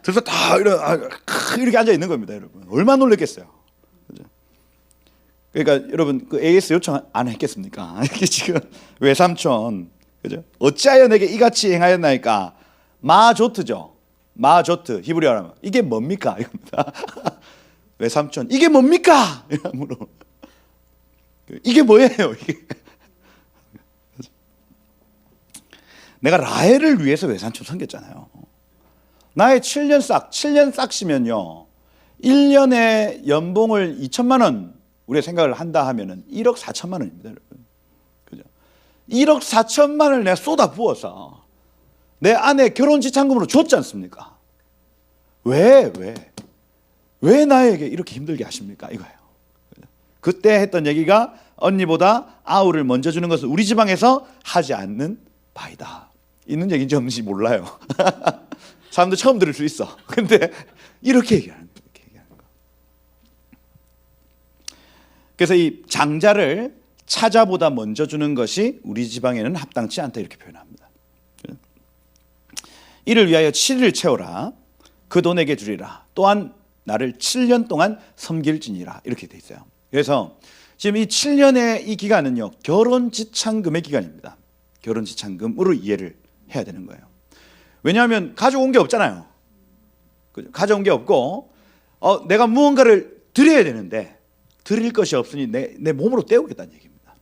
들소 다 이렇게 앉아 있는 겁니다, 여러분. 얼마나 놀랬겠어요. 그죠? 그러니까 여러분 그 AS 요청 안 했겠습니까? 이게 지금 외삼촌 그죠? 어찌하여 내게 이같이 행하였나이까? 마조트죠. 마조트 히브리어로 하면 이게 뭡니까? 이겁니다. 외삼촌 이게 뭡니까? 이러므로 이게 뭐예요? 이게 내가 라헬을 위해서 외삼촌 섬겼잖아요. 나의 7년 싹시면요 1년에 연봉을 2천만 원 우리가 생각을 한다 하면은 1억 4천만 원입니다, 여러분. 그죠? 1억 4천만 원을 내가 쏟아 부어서 내 아내 결혼 지참금으로 줬지 않습니까? 왜 나에게 이렇게 힘들게 하십니까? 이거예요. 그때 했던 얘기가 언니보다 아우를 먼저 주는 것은 우리 지방에서 하지 않는 바이다. 있는 얘기인지 없는지 몰라요. 사람들 처음 들을 수 있어. 근데 이렇게 얘기하는 거. 그래서 이 장자를 차자보다 먼저 주는 것이 우리 지방에는 합당치 않다 이렇게 표현합니다. 이를 위하여 7일 채워라. 그 돈에게 주리라. 또한 나를 7년 동안 섬길지니라 이렇게 돼 있어요. 그래서 지금 이 7년의 이 기간은요 결혼지참금의 기간입니다. 결혼지참금으로 이해를 해야 되는 거예요. 왜냐하면 가져온 게 없잖아요. 가져온 게 없고 내가 무언가를 드려야 되는데 드릴 것이 없으니 내 몸으로 때우겠다는 얘기입니다.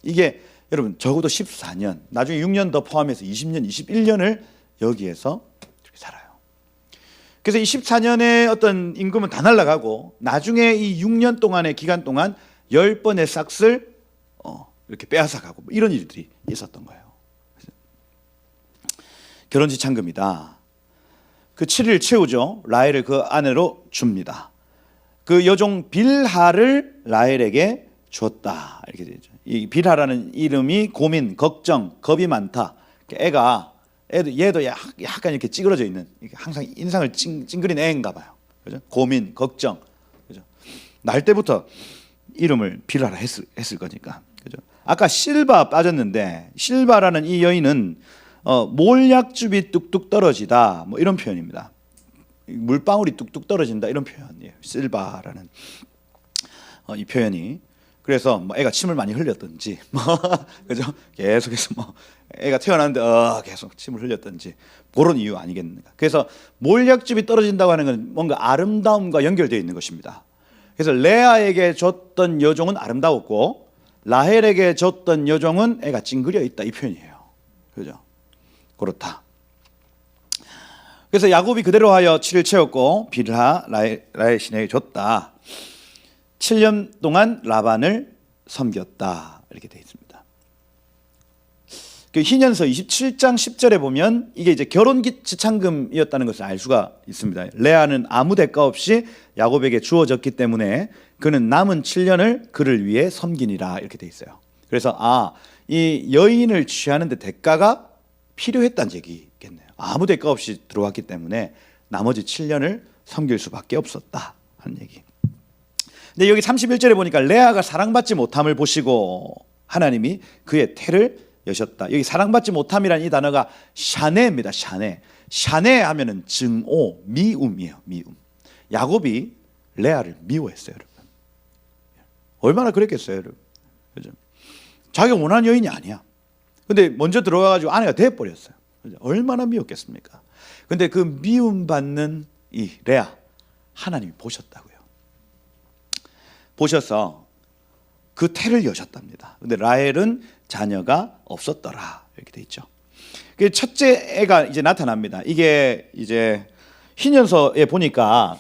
이게 여러분 적어도 14년 나중에 6년 더 포함해서 20년 21년을 여기에서 이렇게 살아요. 그래서 이 14년의 어떤 임금은 다 날아가고 나중에 이 6년 동안의 기간 동안 10번의 싹을 이렇게 빼앗아가고 이런 일들이 있었던 거예요. 결혼지참금이다. 그 7일 채우죠. 라헬을 그 아내로 줍니다. 그 여종 빌하를 라헬에게 줬다. 이렇게 되죠. 이 빌하라는 이름이 고민, 걱정, 겁이 많다. 얘도 약간 이렇게 찌그러져 있는 항상 인상을 찡그린 애인가 봐요. 그죠? 고민, 걱정. 그죠? 날 때부터 이름을 빌하라 했을 거니까. 그죠? 아까 실바 빠졌는데 실바라는 이 여인은 몰약즙이 뚝뚝 떨어지다 뭐 이런 표현입니다. 물방울이 뚝뚝 떨어진다 이런 표현이에요. 실바라는 이 표현이. 그래서 뭐 애가 침을 많이 흘렸든지 뭐 그죠? 계속해서 뭐 애가 태어났는데 계속 침을 흘렸든지 그런 이유 아니겠는가. 그래서 몰약집이 떨어진다고 하는 건 뭔가 아름다움과 연결되어 있는 것입니다. 그래서 레아에게 줬던 여종은 아름다웠고 라헬에게 줬던 여종은 애가 찡그려 있다, 이 표현이에요. 그죠? 그렇다. 그래서 야곱이 그대로 하여 7일 채웠고 빌하 라헬 시내에 줬다. 7년 동안 라반을 섬겼다, 이렇게 되어 있습니다. 그 희년서 27장 10절에 보면 이게 이제 결혼 지참금이었다는 것을 알 수가 있습니다. 레아는 아무 대가 없이 야곱에게 주어졌기 때문에 그는 남은 7년을 그를 위해 섬기니라, 이렇게 되어 있어요. 그래서 이 여인을 취하는데 대가가 필요했다는 얘기겠네요. 아무 대가 없이 들어왔기 때문에 나머지 7년을 섬길 수밖에 없었다 하는 얘기. 근데 여기 31절에 보니까 레아가 사랑받지 못함을 보시고 하나님이 그의 태를 여셨다. 여기 사랑받지 못함이라는 이 단어가 샤네입니다. 샤네 하면은 증오, 미움이에요. 미움. 야곱이 레아를 미워했어요, 여러분. 얼마나 그랬겠어요, 여러분. 그죠? 자기가 원하는 여인이 아니야. 근데 먼저 들어가가지고 아내가 돼버렸어요. 그죠? 얼마나 미웠겠습니까? 근데 그 미움받는 이 레아, 하나님이 보셨다고요. 보셔서 그 태를 여셨답니다. 근데 라헬은 자녀가 없었더라, 이렇게 돼 있죠. 첫째 애가 이제 나타납니다. 이게 이제 희년서에 보니까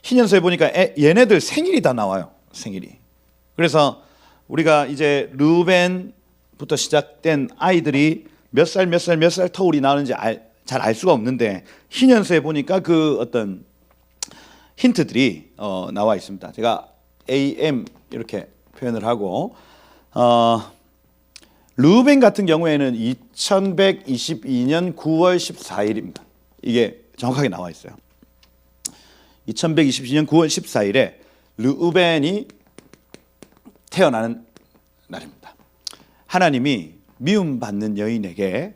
희년서에 보니까 얘네들 생일이 다 나와요. 생일이. 그래서 우리가 이제 르우벤부터 시작된 아이들이 몇 살 터울이 나오는지 잘 알 수가 없는데 희년서에 보니까 그 어떤 힌트들이 나와 있습니다. 제가 AM 이렇게 표현을 하고 르우벤 같은 경우에는 2122년 9월 14일입니다. 이게 정확하게 나와 있어요. 2122년 9월 14일에 르우벤이 태어나는 날입니다. 하나님이 미움받는 여인에게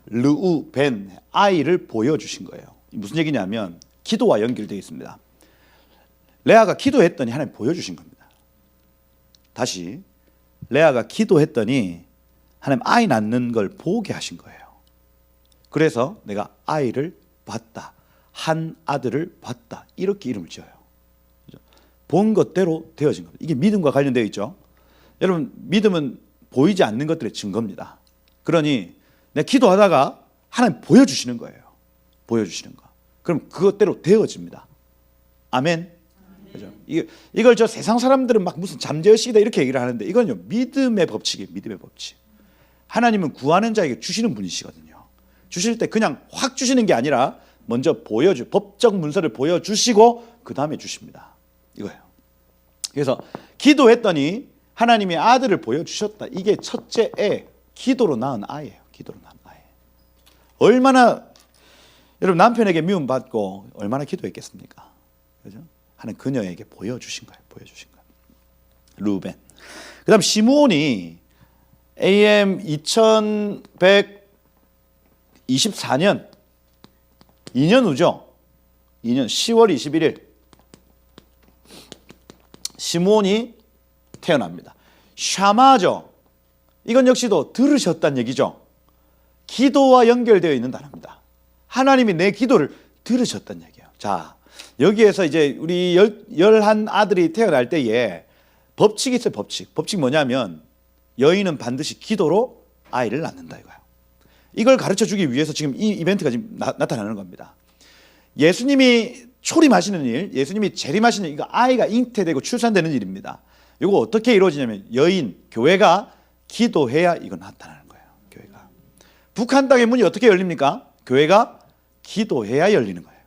르우벤 아이를 보여주신 거예요. 무슨 얘기냐면 기도와 연결되어 있습니다. 레아가 기도했더니 하나님 보여주신 겁니다. 다시 레아가 기도했더니 하나님 아이 낳는 걸 보게 하신 거예요. 그래서 내가 아이를 봤다, 한 아들을 봤다, 이렇게 이름을 지어요. 본 것대로 되어진 겁니다. 이게 믿음과 관련되어 있죠. 여러분, 믿음은 보이지 않는 것들의 증거입니다. 그러니 내가 기도하다가 하나님 보여주시는 거예요. 보여주시는 거. 그럼 그것대로 되어집니다. 아멘. 그죠? 이걸 저 세상 사람들은 막 무슨 잠재의식이다 이렇게 얘기를 하는데 이건요, 믿음의 법칙이에요. 믿음의 법칙. 하나님은 구하는 자에게 주시는 분이시거든요. 주실 때 그냥 확 주시는 게 아니라 먼저 법적 문서를 보여주시고 그 다음에 주십니다. 이거예요. 그래서 기도했더니 하나님이 아들을 보여주셨다. 이게 첫째 애, 기도로 낳은 아이예요. 기도로 낳은 아이. 얼마나 여러분 남편에게 미움받고 얼마나 기도했겠습니까? 그죠? 하는 그녀에게 보여주신 거예요. 보여주신 거예요. 르우벤. 그 다음 시므온이 AM 2124년 2년 후죠. 2년 10월 21일 시므온이 태어납니다. 샤마죠. 이건 역시도 들으셨다는 얘기죠. 기도와 연결되어 있는 단어입니다. 하나님이 내 기도를 들으셨다는 얘기예요. 자, 여기에서 이제 우리 11 아들이 태어날 때에 법칙이 있어요. 법칙 뭐냐면 여인은 반드시 기도로 아이를 낳는다 이거예요. 이걸 가르쳐 주기 위해서 지금 이 이벤트가 지금 나타나는 겁니다. 예수님이 초림하시는 일, 예수님이 재림하시는 이거 아이가 잉태되고 출산되는 일입니다. 이거 어떻게 이루어지냐면 여인, 교회가 기도해야 이거 나타나는 거예요. 교회가. 북한 땅의 문이 어떻게 열립니까? 교회가 기도해야 열리는 거예요.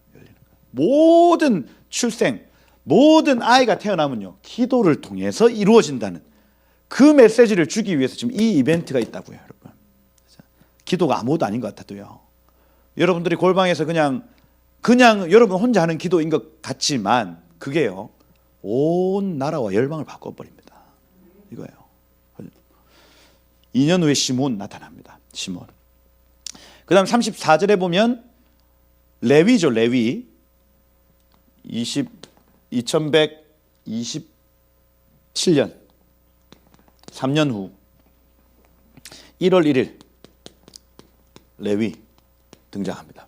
모든 출생, 모든 아이가 태어나면요, 기도를 통해서 이루어진다는 그 메시지를 주기 위해서 지금 이 이벤트가 있다고요, 여러분. 기도가 아무것도 아닌 것 같아도요. 여러분들이 골방에서 그냥 여러분 혼자 하는 기도인 것 같지만 그게요, 온 나라와 열방을 바꿔버립니다. 이거예요. 2년 후에 시몬 나타납니다. 시몬. 그 다음 34절에 보면 레위죠. 레위. 2100 2027년 3년 후 1월 1일 레위 등장합니다.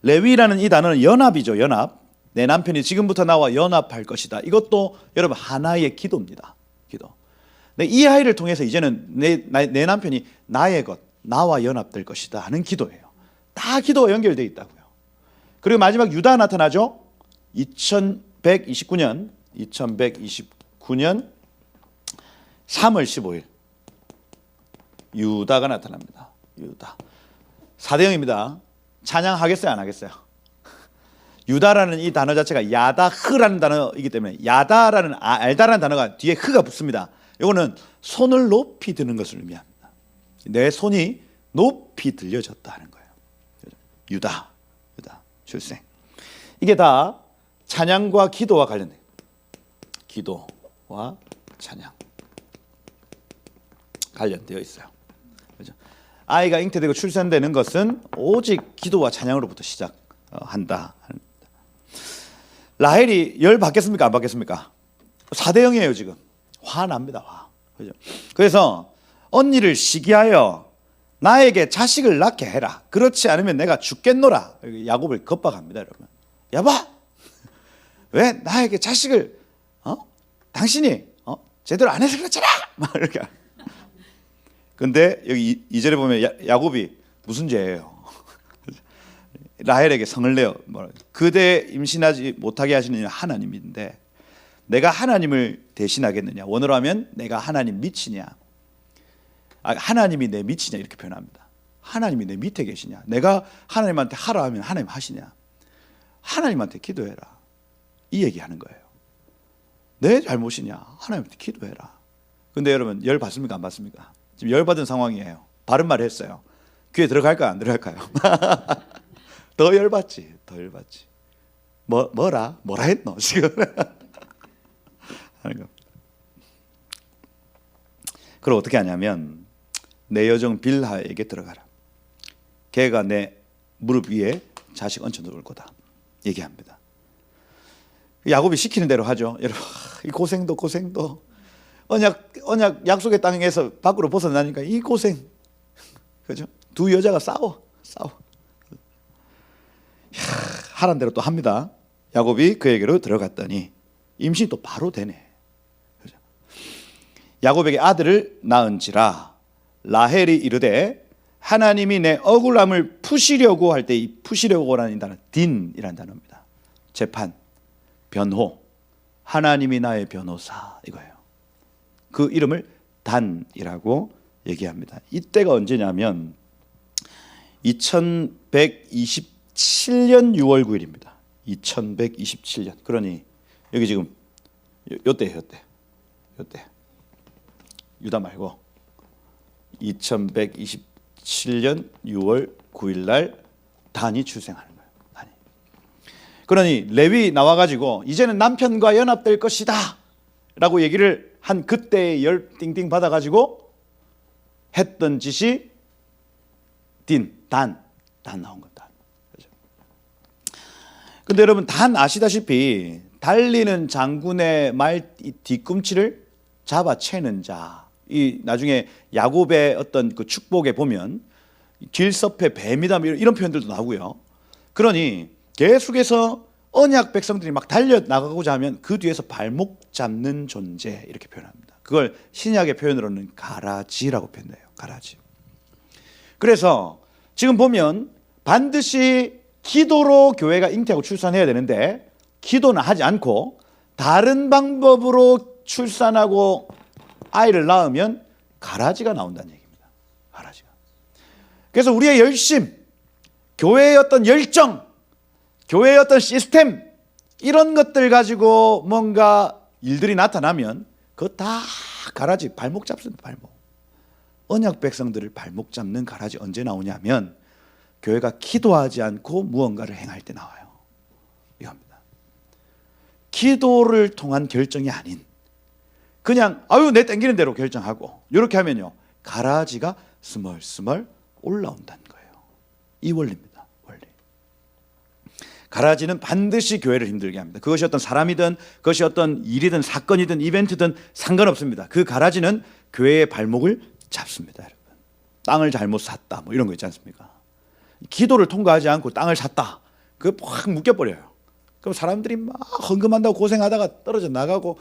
레위라는 이 단어는 연합이죠. 연합. 내 남편이 지금부터 나와 연합할 것이다. 이것도 여러분 하나의 기도입니다. 기도. 이 아이를 통해서 이제는 내 남편이 나의 것, 나와 연합될 것이다 하는 기도예요. 다 기도가 연결되어 있다고요. 그리고 마지막 유다 나타나죠. 2129년 3월 15일 유다가 나타납니다. 유다. 4대 0입니다. 찬양하겠어요, 안 하겠어요? 유다라는 이 단어 자체가 야다흐라는 단어이기 때문에 야다라는 알다라는 단어가 뒤에 흐가 붙습니다. 이거는 손을 높이 드는 것을 의미합니다. 내 손이 높이 들려졌다 하는 거예요. 유다 출생. 이게 다 찬양과 기도와 관련돼요. 기도와 찬양 관련되어 있어요. 그렇죠? 아이가 잉태되고 출산되는 것은 오직 기도와 찬양으로부터 시작한다. 라헬이 열 받겠습니까? 안 받겠습니까? 4대 0이에요 지금. 화납니다. 화. 그죠? 그래서 언니를 시기하여 나에게 자식을 낳게 해라. 그렇지 않으면 내가 죽겠노라. 야곱을 겁박합니다, 여러분. 여보, 왜 나에게 자식을 당신이 제대로 안 해서 그렇잖아. 막 이렇게. 근데 여기 2절에 보면 야곱이 무슨 죄예요? 라헬에게 성을 내어 그대 임신하지 못하게 하시는 하나님인데 내가 하나님을 대신하겠느냐? 원어로 하면 내가 하나님 미치냐? 하나님이 내 미치냐? 이렇게 표현합니다. 하나님이 내 밑에 계시냐? 내가 하나님한테 하라 하면 하나님 하시냐? 하나님한테 기도해라. 이 얘기하는 거예요. 내 잘못이냐? 하나님한테 기도해라. 근데 여러분 열 받습니까? 안 받습니까? 지금 열 받은 상황이에요. 바른 말 했어요. 귀에 들어갈까요? 안 들어갈까요? 더 열받지. 더 열받지. 뭐라 했노 지금? 그럼 어떻게 하냐면 내 여종 빌하에게 들어가라. 걔가 내 무릎 위에 자식 얹혀 놓을 거다. 얘기합니다. 야곱이 시키는 대로 하죠. 여러분 이 고생도 언약 약속의 땅에서 밖으로 벗어나니까 이 고생. 그죠? 두 여자가 싸워. 하란 대로 또 합니다. 야곱이 그에게로 들어갔더니 임신이 또 바로 되네. 그죠? 야곱에게 아들을 낳은지라 라헬이 이르되 하나님이 내 억울함을 푸시려고 할 때 이 푸시려고라는 단어 딘이라는 단어입니다. 재판, 변호, 하나님이 나의 변호사 이거예요. 그 이름을 단이라고 얘기합니다. 이때가 언제냐면 2127년 6월 9일입니다. 2127년. 그러니 여기 지금 요때예요. 요때. 유다 말고 2127년 6월 9일 날 단이 출생하는 거예요. 단이. 그러니 레위 나와가지고 이제는 남편과 연합될 것이다 라고 얘기를 한 그때의 열 띵띵 받아가지고 했던 짓이 단 나온 거다. 근데 여러분 단 아시다시피 달리는 장군의 말 뒤꿈치를 잡아채는 자. 이 나중에 야곱의 어떤 그 축복에 보면 길섭의 뱀이다 이런 표현들도 나오고요. 그러니 계속해서 언약 백성들이 막 달려 나가고자 하면 그 뒤에서 발목 잡는 존재 이렇게 표현합니다. 그걸 신약의 표현으로는 가라지라고 표현해요. 가라지. 그래서 지금 보면 반드시 기도로 교회가 잉태하고 출산해야 되는데 기도는 하지 않고 다른 방법으로 출산하고 아이를 낳으면 가라지가 나온다는 얘기입니다. 가라지가. 그래서 우리의 열심, 교회의 어떤 열정, 교회의 어떤 시스템 이런 것들 가지고 뭔가 일들이 나타나면 그거 다 가라지 발목 잡습니다. 발목. 언약 백성들을 발목 잡는 가라지 언제 나오냐면 교회가 기도하지 않고 무언가를 행할 때 나와요. 이겁니다. 기도를 통한 결정이 아닌 그냥 내 땡기는 대로 결정하고 이렇게 하면요 가라지가 스멀스멀 올라온다는 거예요. 이 원리입니다. 원리. 가라지는 반드시 교회를 힘들게 합니다. 그것이 어떤 사람이든 그것이 어떤 일이든 사건이든 이벤트든 상관없습니다. 그 가라지는 교회의 발목을 잡습니다. 여러분. 땅을 잘못 샀다 뭐 이런 거 있지 않습니까? 기도를 통과하지 않고 땅을 샀다. 그거 확 묶여버려요. 그럼 사람들이 막 헌금한다고 고생하다가 떨어져 나가고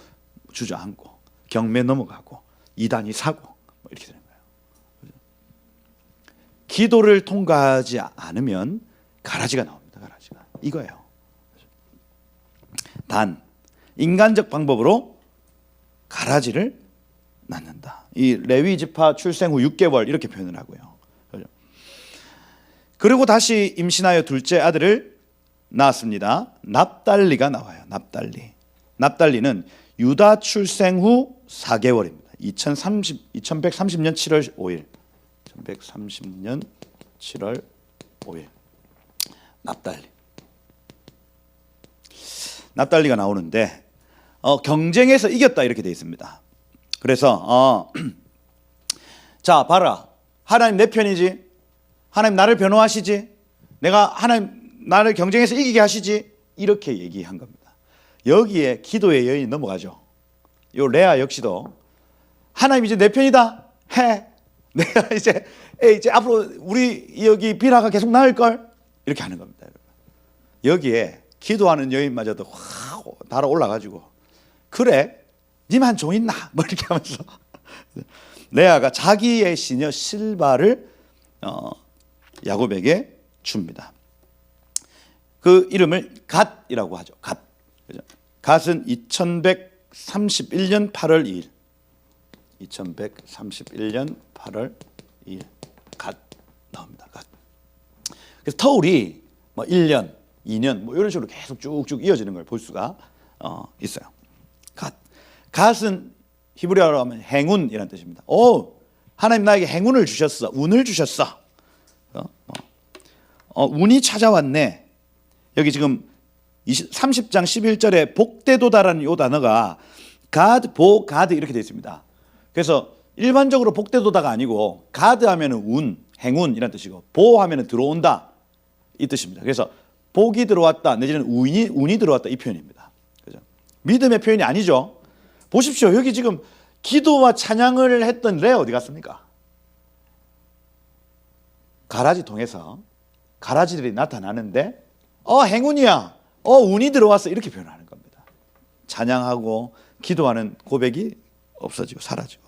주저앉고 경매 넘어가고 이단이 사고 뭐 이렇게 되는 거예요. 기도를 통과하지 않으면 가라지가 나옵니다. 가라지가 이거예요. 단 인간적 방법으로 가라지를 낳는다. 이 레위 지파 출생 후 6개월 이렇게 표현을 하고요. 그리고 다시 임신하여 둘째 아들을 낳았습니다. 납달리가 나와요. 납달리는 유다 출생 후 4개월입니다. 2130년 7월 5일. 1130년 7월 5일. 납달리가 나오는데 경쟁에서 이겼다 이렇게 되어 있습니다. 그래서 자 봐라. 하나님 내 편이지. 하나님 나를 변호하시지. 내가 하나님 나를 경쟁에서 이기게 하시지. 이렇게 얘기한 겁니다. 여기에 기도의 여인이 넘어가죠. 요 레아 역시도 하나님 이제 내 편이다 해. 내가 이제 앞으로 우리 여기 비라가 계속 나을 걸 이렇게 하는 겁니다. 여기에 기도하는 여인마저도 확 달아 올라가지고 그래 니만 종 있나 뭐 이렇게 하면서 레아가 자기의 시녀 실바를 야곱에게 줍니다. 그 이름을 갓이라고 하죠. 갓은 2131년 8월 2일. 2131년 8월 2일. 갓 나옵니다. 갓. 그래서 터울이 뭐 1년, 2년 뭐 이런 식으로 계속 쭉쭉 이어지는 걸 볼 수가 있어요. 갓은 히브리어로 하면 행운이라는 뜻입니다. 오, 하나님 나에게 행운을 주셨어. 운을 주셨어. 운이 찾아왔네. 여기 지금 30장 11절에 복되도다라는 이 단어가 가드, 보, 가드 이렇게 되어 있습니다. 그래서 일반적으로 복되도다가 아니고 가드 하면은 운, 행운이라는 뜻이고 보 하면은 들어온다 이 뜻입니다. 그래서 복이 들어왔다 내지는 운이 들어왔다 이 표현입니다. 그죠? 믿음의 표현이 아니죠. 보십시오. 여기 지금 기도와 찬양을 했던 레아 어디 갔습니까? 가라지 통해서 가라지들이 나타나는데 행운이야. 운이 들어왔어. 이렇게 표현하는 겁니다. 찬양하고 기도하는 고백이 없어지고 사라지고.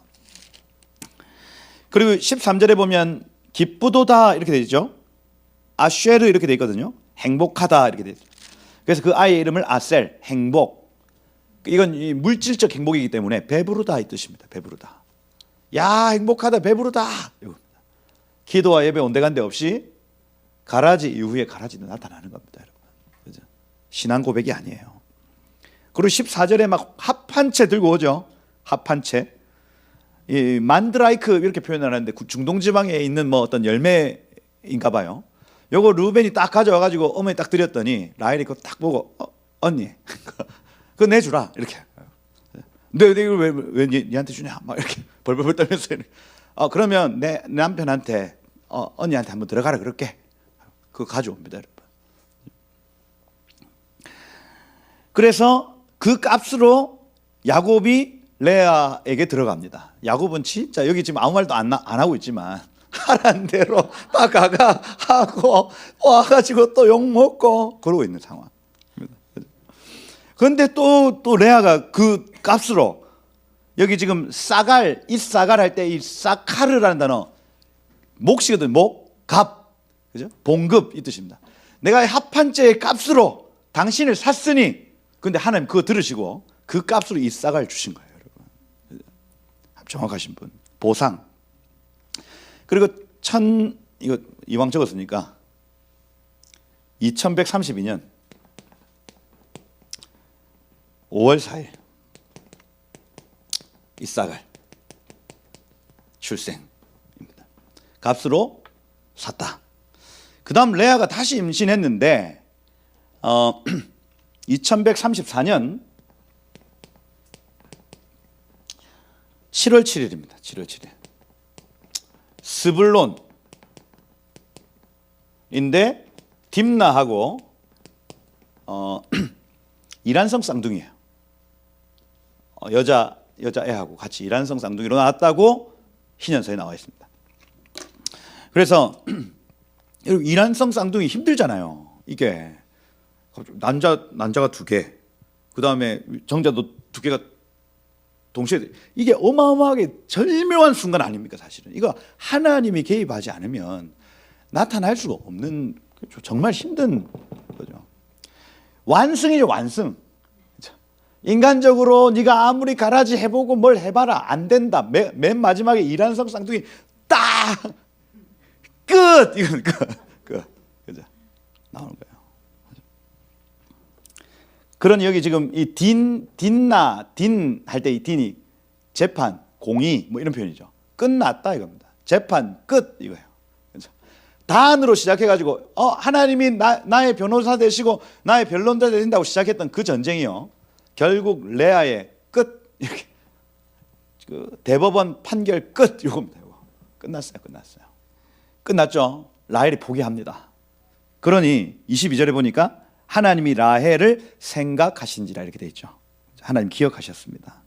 그리고 13절에 보면 기쁘도다 이렇게 되어 있죠. 아쉐르 이렇게 되어 있거든요. 행복하다 이렇게 되어 있죠. 그래서 그 아이의 이름을 아셀, 행복. 이건 물질적 행복이기 때문에 배부르다 이 뜻입니다. 배부르다. 야 행복하다 배부르다. 이겁니다. 기도와 예배 온데간데 없이 가라지 이후에 가라지도 나타나는 겁니다. 여러분. 그죠? 신앙 고백이 아니에요. 그리고 14절에 막 합 한 채 들고 오죠. 합 한 채. 이 만드라이크 이렇게 표현하는데 중동 지방에 있는 뭐 어떤 열매인가 봐요. 요거 루벤이 딱 가져와 가지고 어머니 딱 드렸더니 라헬이 그거 딱 보고 언니 그거 내주라 이렇게. 근데 이걸 왜 니한테 주냐? 막 이렇게 벌벌벌 떨면서 그러면 내 남편한테 언니한테 한번 들어가라 그럴게. 그거 가져옵니다, 여러분. 그래서 그 값으로 야곱이 레아에게 들어갑니다. 야곱은 진짜 여기 지금 아무 말도 안 하고 있지만 하라는 대로 다 가가 하고 와가지고 또 욕 먹고 그러고 있는 상황. 그런데 또 레아가 그 값으로 여기 지금 싸갈 할 때 이 사카르라는 단어 몫이거든. 값, 그죠? 봉급 이 뜻입니다. 내가 합한째의 값으로 당신을 샀으니. 근데 하나님 그거 들으시고 그 값으로 이 싹을 주신 거예요, 여러분. 정확하신 분. 보상. 그리고 이거 이왕 적었으니까 2132년 5월 4일 이삭을 출생입니다. 값으로 샀다. 그 다음 레아가 다시 임신했는데 2134년 7월 7일입니다. 7월 7일. 스불론인데 딥나하고 이란성 쌍둥이에요. 여자애하고 같이 이란성 쌍둥이로 나왔다고 희년서에 나와 있습니다. 그래서 여러분 이란성 쌍둥이 힘들잖아요. 이게 난자가 두 개, 그 다음에 정자도 두 개가 동시에, 이게 어마어마하게 절묘한 순간 아닙니까? 사실은 이거 하나님이 개입하지 않으면 나타날 수가 없는, 정말 힘든 거죠. 완승이죠, 완승. 인간적으로 네가 아무리 가라지 해보고 뭘 해봐라 안 된다. 맨 마지막에 이란성 쌍둥이 딱 끝. 이건 끝. 그죠? 나오는 거예요. 그러니 여기 지금 이 딘 할 때 이 딘이 재판, 공의 뭐 이런 표현이죠. 끝났다 이겁니다. 재판 끝 이거예요. 그렇죠? 단으로 시작해가지고 하나님이 나의 변호사 되시고 나의 변론자 되신다고 시작했던 그 전쟁이요. 결국 레아의 끝, 이렇게 그 대법원 판결 끝 이겁니다. 끝났어요. 끝났죠. 라헬이 포기합니다. 그러니 22절에 보니까 하나님이 라헬을 생각하신지라 이렇게 돼 있죠. 하나님 기억하셨습니다.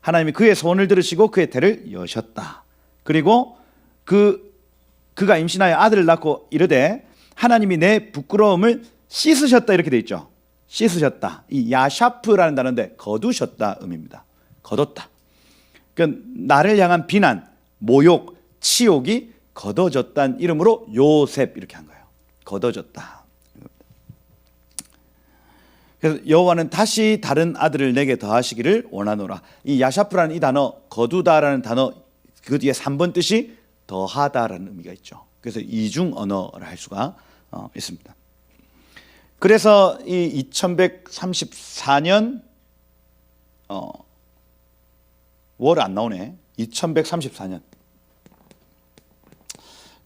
하나님이 그의 소원을 들으시고 그의 태를 여셨다. 그리고 그가 임신하여 아들을 낳고 이르되 하나님이 내 부끄러움을 씻으셨다 이렇게 돼 있죠. 씻으셨다. 이 야샤프라는 단어인데 거두셨다 의미입니다. 거뒀다. 그러니까 나를 향한 비난, 모욕, 치욕이 거둬졌다는 이름으로 요셉 이렇게 한 거예요. 거둬졌다. 그래서 여호와는 다시 다른 아들을 내게 더하시기를 원하노라. 이 야샤프라는 이 단어, 거두다라는 단어 그 뒤에 3번 뜻이 더하다라는 의미가 있죠. 그래서 이중 언어를 할 수가 있습니다. 그래서 이 2134년 월 안 나오네. 2134년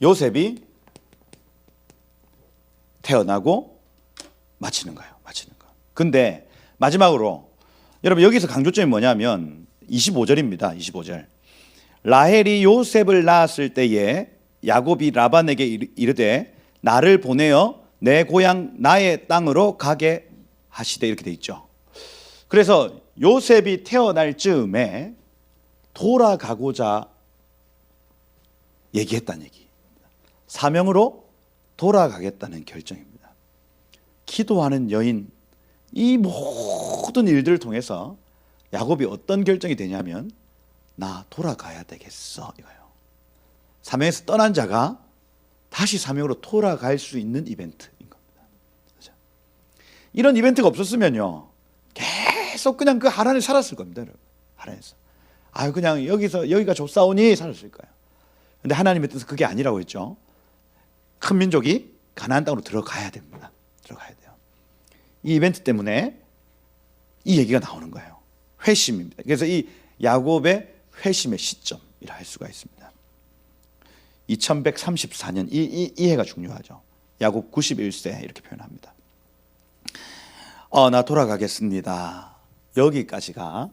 요셉이 태어나고 마치는 거예요. 근데 마지막으로 여러분 여기서 강조점이 뭐냐면 25절입니다. 25절. 라헬이 요셉을 낳았을 때에 야곱이 라반에게 이르되 나를 보내어 내 고향 나의 땅으로 가게 하시되 이렇게 돼 있죠. 그래서 요셉이 태어날 즈음에 돌아가고자 얘기했다는 얘기. 사명으로 돌아가겠다는 결정입니다. 기도하는 여인, 이 모든 일들을 통해서 야곱이 어떤 결정이 되냐면 나 돌아가야 되겠어 이거예요. 사명에서 떠난 자가 다시 사명으로 돌아갈 수 있는 이벤트인 겁니다. 그렇죠? 이런 이벤트가 없었으면요 계속 그냥 그 하란에 살았을 겁니다. 여러분. 하란에서 그냥 여기가 좁사오니 살았을 거예요. 근데 하나님의 뜻은 그게 아니라고 했죠. 큰 민족이 가나안 땅으로 들어가야 됩니다. 들어가야 돼요. 이 이벤트 때문에 이 얘기가 나오는 거예요. 회심입니다. 그래서 이 야곱의 회심의 시점이라 할 수가 있습니다. 2134년 이 해가 중요하죠. 야곱 91세 이렇게 표현합니다. 나 돌아가겠습니다. 여기까지가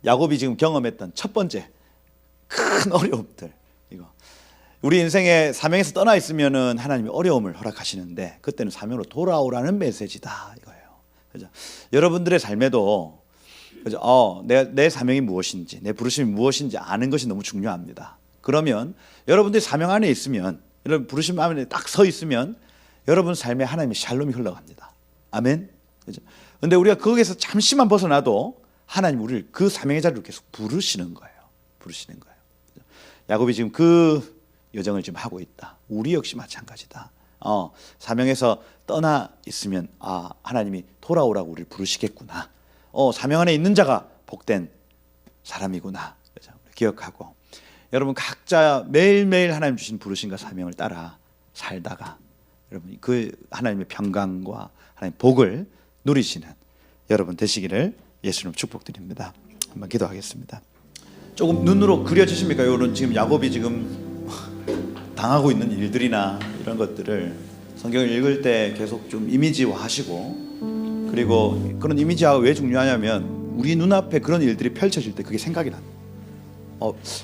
야곱이 지금 경험했던 첫 번째 큰 어려움들. 이거 우리 인생에 사명에서 떠나 있으면은 하나님이 어려움을 허락하시는데 그때는 사명으로 돌아오라는 메시지다 이거예요. 그죠? 여러분들의 삶에도 그죠? 내 사명이 무엇인지, 내 부르심이 무엇인지 아는 것이 너무 중요합니다. 그러면 여러분들이 사명 안에 있으면, 여러분 부르심 안에 딱 서 있으면 여러분 삶에 하나님의 샬롬이 흘러갑니다. 아멘. 그죠? 근데 우리가 거기에서 잠시만 벗어나도 하나님 우리를 그 사명의 자리로 계속 부르시는 거예요. 부르시는 거예요. 야곱이 지금 그 여정을 지금 하고 있다. 우리 역시 마찬가지다. 사명에서 떠나 있으면 하나님이 돌아오라고 우리를 부르시겠구나. 사명 안에 있는 자가 복된 사람이구나. 그렇죠? 기억하고 여러분 각자 매일매일 하나님 주신 부르심과 사명을 따라 살다가 여러분 그 하나님의 평강과 하나님의 복을 누리시는 여러분 되시기를 예수님 축복드립니다. 한번 기도하겠습니다. 조금 눈으로 그려지십니까? 이런 지금 야곱이 지금 당하고 있는 일들이나 이런 것들을 성경을 읽을 때 계속 좀 이미지화하시고, 그리고 그런 이미지화가 왜 중요하냐면 우리 눈앞에 그런 일들이 펼쳐질 때 그게 생각이 납니다.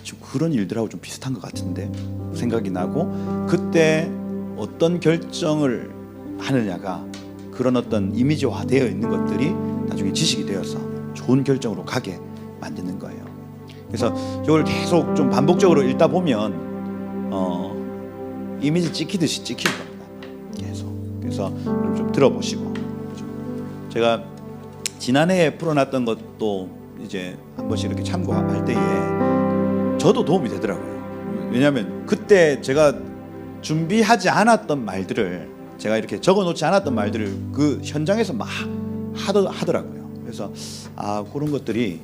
지금 그런 일들하고 좀 비슷한 것 같은데 생각이 나고, 그때 어떤 결정을 하느냐가 그런 어떤 이미지화 되어 있는 것들이 나중에 지식이 되어서 좋은 결정으로 가게 만드는 거예요. 그래서 이걸 계속 좀 반복적으로 읽다 보면 이미지 찍히듯이 찍히는 겁니다. 계속. 그래서 여러분 좀 들어보시고, 그렇죠? 제가 지난해에 풀어놨던 것도 이제 한 번씩 이렇게 참고할 때에 저도 도움이 되더라고요. 왜냐하면 그때 제가 준비하지 않았던 말들을, 제가 이렇게 적어놓지 않았던 말들을 그 현장에서 막 하더라고요. 그래서 그런 것들이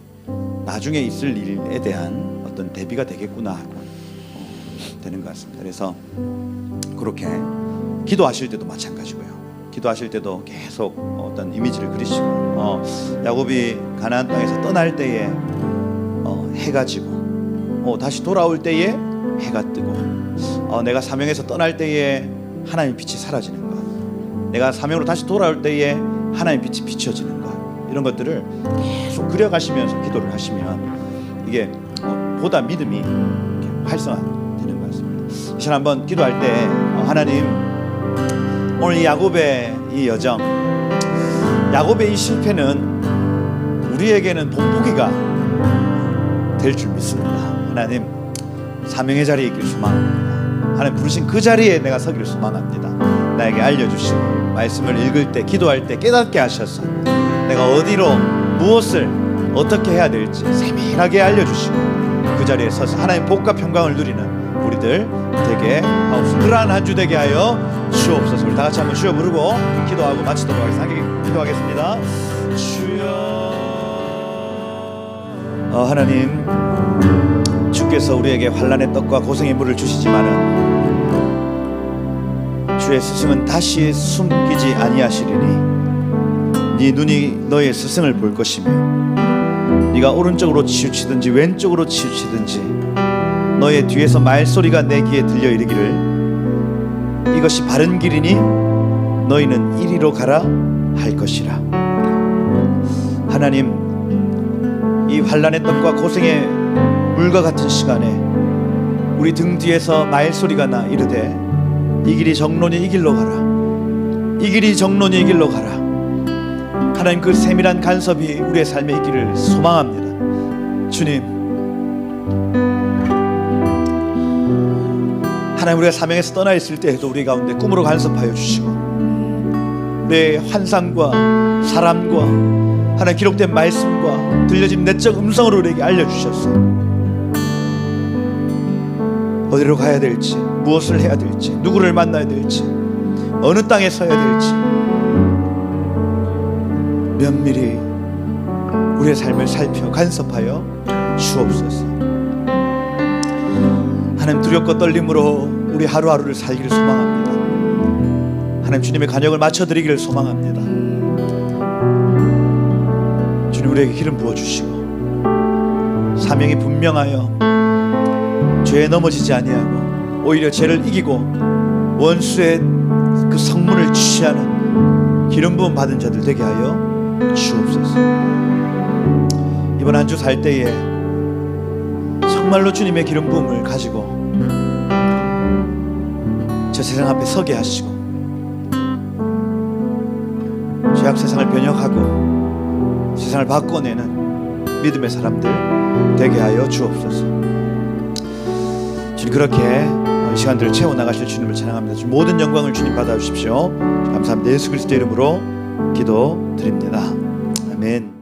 나중에 있을 일에 대한 어떤 대비가 되겠구나 하고 되는 것 같습니다. 그래서 그렇게 기도하실 때도 마찬가지고요. 기도하실 때도 계속 어떤 이미지를 그리시고, 야곱이 가나안 땅에서 떠날 때에 해가 지고, 다시 돌아올 때에 해가 뜨고, 내가 사명에서 떠날 때에 하나님의 빛이 사라지는 것, 내가 사명으로 다시 돌아올 때에 하나님의 빛이 비춰지는 것, 이런 것들을 계속 그려가시면서 기도를 하시면 이게 보다 믿음이 이렇게 활성화되는 것 같습니다. 이 시간 한번 기도할 때 하나님, 오늘 이 야곱의 이 여정, 야곱의 이 실패는 우리에게는 본보기가 될 줄 믿습니다. 하나님, 사명의 자리에 있길 소망합니다. 하나님 부르신 그 자리에 내가 서기를 소망합니다. 나에게 알려주시고 말씀을 읽을 때, 기도할 때 깨닫게 하셔서 내가 어디로 무엇을 어떻게 해야 될지 세밀하게 알려주시고 그 자리에 서서 하나님 복과 평강을 누리는 우리들 되게 하옵소서. 그러한 한 주 되게 하여 주옵소서. 우리 다 같이 한번 주여 부르고 기도하고 마치도록 하겠습니다. 기도하겠습니다. 주여. 하나님, 주께서 우리에게 환난의 떡과 고생의 물을 주시지만은 주의 스승은 다시 숨기지 아니하시리니 네 눈이 너의 스승을 볼 것이며 네가 오른쪽으로 치우치든지 왼쪽으로 치우치든지 너의 뒤에서 말소리가 내 귀에 들려 이르기를 이것이 바른 길이니 너희는 이리로 가라 할 것이라. 하나님, 이 환난의 떡과 고생의 물과 같은 시간에 우리 등 뒤에서 말소리가 나 이르되 이 길이 정론이 이 길로 가라, 이 길이 정론이 이 길로 가라. 하나님, 그 세밀한 간섭이 우리의 삶에 있기를 소망합니다. 주님, 하나님, 우리가 사명에서 떠나 있을 때에도 우리 가운데 꿈으로 간섭하여 주시고 내 환상과 사람과 하나님 기록된 말씀과 들려진 내적 음성으로 우리에게 알려주셔서 어디로 가야 될지, 무엇을 해야 될지, 누구를 만나야 될지, 어느 땅에 서야 될지 면밀히 우리의 삶을 살펴 간섭하여 주옵소서. 하나님, 두렵고 떨림으로 우리 하루하루를 살기를 소망합니다. 하나님, 주님의 간역을 맞춰드리기를 소망합니다. 주님, 우리에게 기름 부어주시고 사명이 분명하여 죄에 넘어지지 아니하고 오히려 죄를 이기고 원수의 그 성문을 취하는 기름 부음 받은 자들 되게 하여 주옵소서. 이번 한 주 살 때에 정말로 주님의 기름 부음을 가지고 저 세상 앞에 서게 하시고 죄악 세상을 변혁하고 세상을 바꿔내는 믿음의 사람들 되게 하여 주옵소서. 주님, 그렇게 이 시간들을 채워나가실 주님을 찬양합니다. 모든 영광을 주님 받아주십시오. 감사합니다. 예수 그리스도 이름으로 기도드립니다. 아멘.